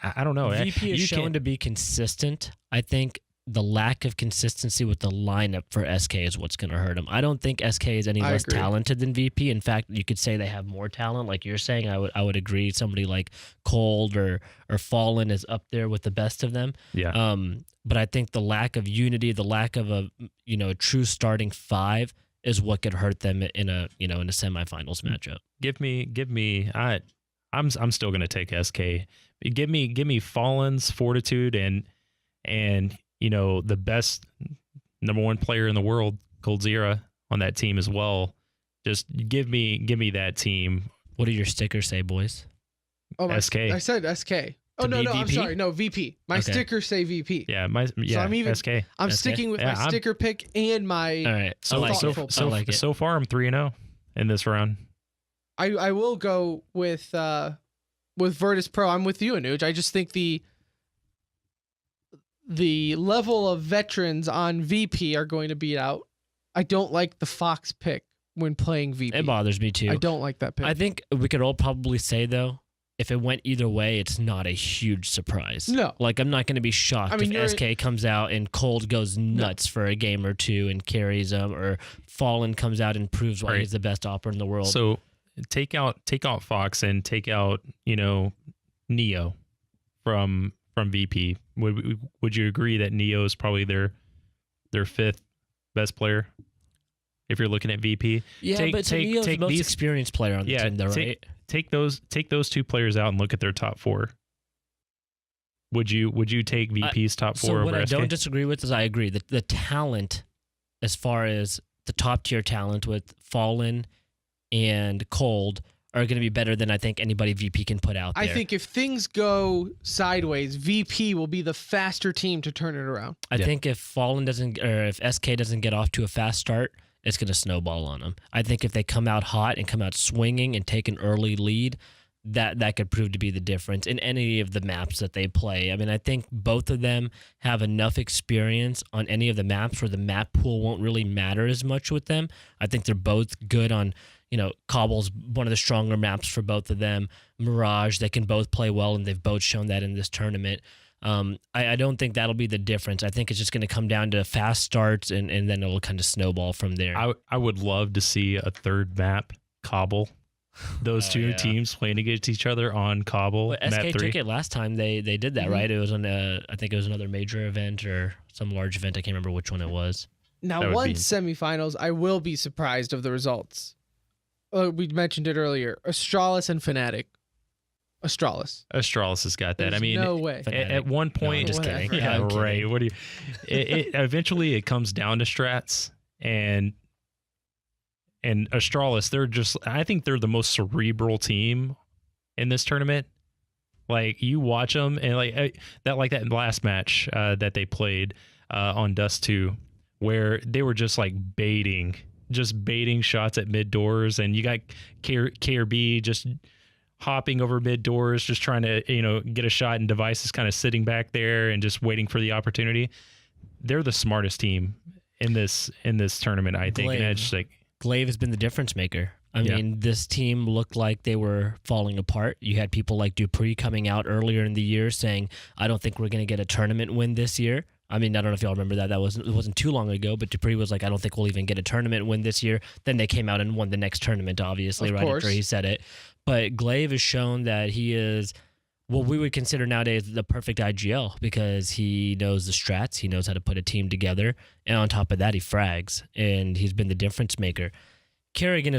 I don't know. VP is You shown can't- to be consistent. I think the lack of consistency with the lineup for SK is what's going to hurt them. I don't think SK is any I less agree. talented than VP. In fact, you could say they have more talent. Like you're saying, I would agree. Somebody like Cold or Fallen is up there with the best of them. Yeah. But I think the lack of unity, the lack of a true starting 5 is what could hurt them in a semifinals matchup. Give me. I'm still gonna take SK. Give me Fallen's fortitude and the best number 1 player in the world, Cold Zera, on that team as well. Just give me that team. What do your stickers say, boys? Oh, SK. I said SK. Oh, To no, be no, I'm VP? sorry. No, VP. My Okay. stickers say VP. Yeah, I'm even- SK. I'm SK? sticking with Yeah, my I'm- sticker pick and my. All right. So I like thoughtful. it. I like it. so far I'm 3-0 in this round. I will go with Virtus Pro. I'm with you, Anuj. I just think the level of veterans on VP are going to beat out. I don't like the Fox pick when playing VP. It bothers me too. I don't like that pick. I think we could all probably say though, if it went either way, it's not a huge surprise. No. Like I'm not going to be shocked I mean, if SK comes out and Cold goes nuts for a game or 2 and carries them, or Fallen comes out and proves why Right. he's the best opera in the world. So take out Fox and take out Neo from VP. Would you agree that Neo is probably their 5th best player if you're looking at VP? yeah, take- but take- Neo's the take most these- experienced player on the Yeah, team, though, take- right? Take those 2 players out and look at their top 4. Would you take VP's top 4 So over what I SK? don't disagree with is I agree that the talent, as far as the top tier talent with Fallen and Cold, are going to be better than I think anybody VP can put out there. I think if things go sideways, VP will be the faster team to turn it around. I Yeah. think if Fallen doesn't, or if SK doesn't get off to a fast start, it's going to snowball on them. I think if they come out hot and come out swinging and take an early lead, that could prove to be the difference in any of the maps that they play. I mean, I think both of them have enough experience on any of the maps where the map pool won't really matter as much with them. I think they're both good on, Cobble's one of the stronger maps for both of them. Mirage, they can both play well, and they've both shown that in this tournament. I don't think that'll be the difference. I think it's just going to come down to fast starts, and then it'll kind of snowball from there. I would love to see a third map, Cobble. Those Oh, two yeah. teams playing against each other on Cobble. Well, map SK 3. took it last time. They did that, Mhm. right? It was on I think it was another major event or some large event. I can't remember which one it was. That Now, would once be- semifinals, I will be surprised of the results. We mentioned it earlier. Astralis and Fnatic. Astralis has got that. There's I mean, no way. at one No, point, I'm just Whatever. kidding. yeah, I'm kidding. right. What do you? Eventually it comes down to strats, and Astralis. I think they're the most cerebral team in this tournament. Like you watch them, and that last match that they played on Dust 2, where they were just like baiting shots at mid doors, and you got KRB just hopping over mid doors, just trying to get a shot, and Device is kind of sitting back there and just waiting for the opportunity. They're the smartest team in this tournament, I think. And it's just like Glaive has been the difference maker. I Yeah. mean, this team looked like they were falling apart. You had people like Dupree coming out earlier in the year saying, "I don't think we're going to get a tournament win this year." I mean, I don't know if y'all remember that. It wasn't too long ago, but Dupree was like, "I don't think we'll even get a tournament win this year." Then they came out and won the next tournament, obviously, Of right course. after he said it. But Glaive has shown that he is what we would consider nowadays the perfect IGL, because he knows the strats, he knows how to put a team together, and on top of that, he frags, and he's been the difference maker. Kerrigan is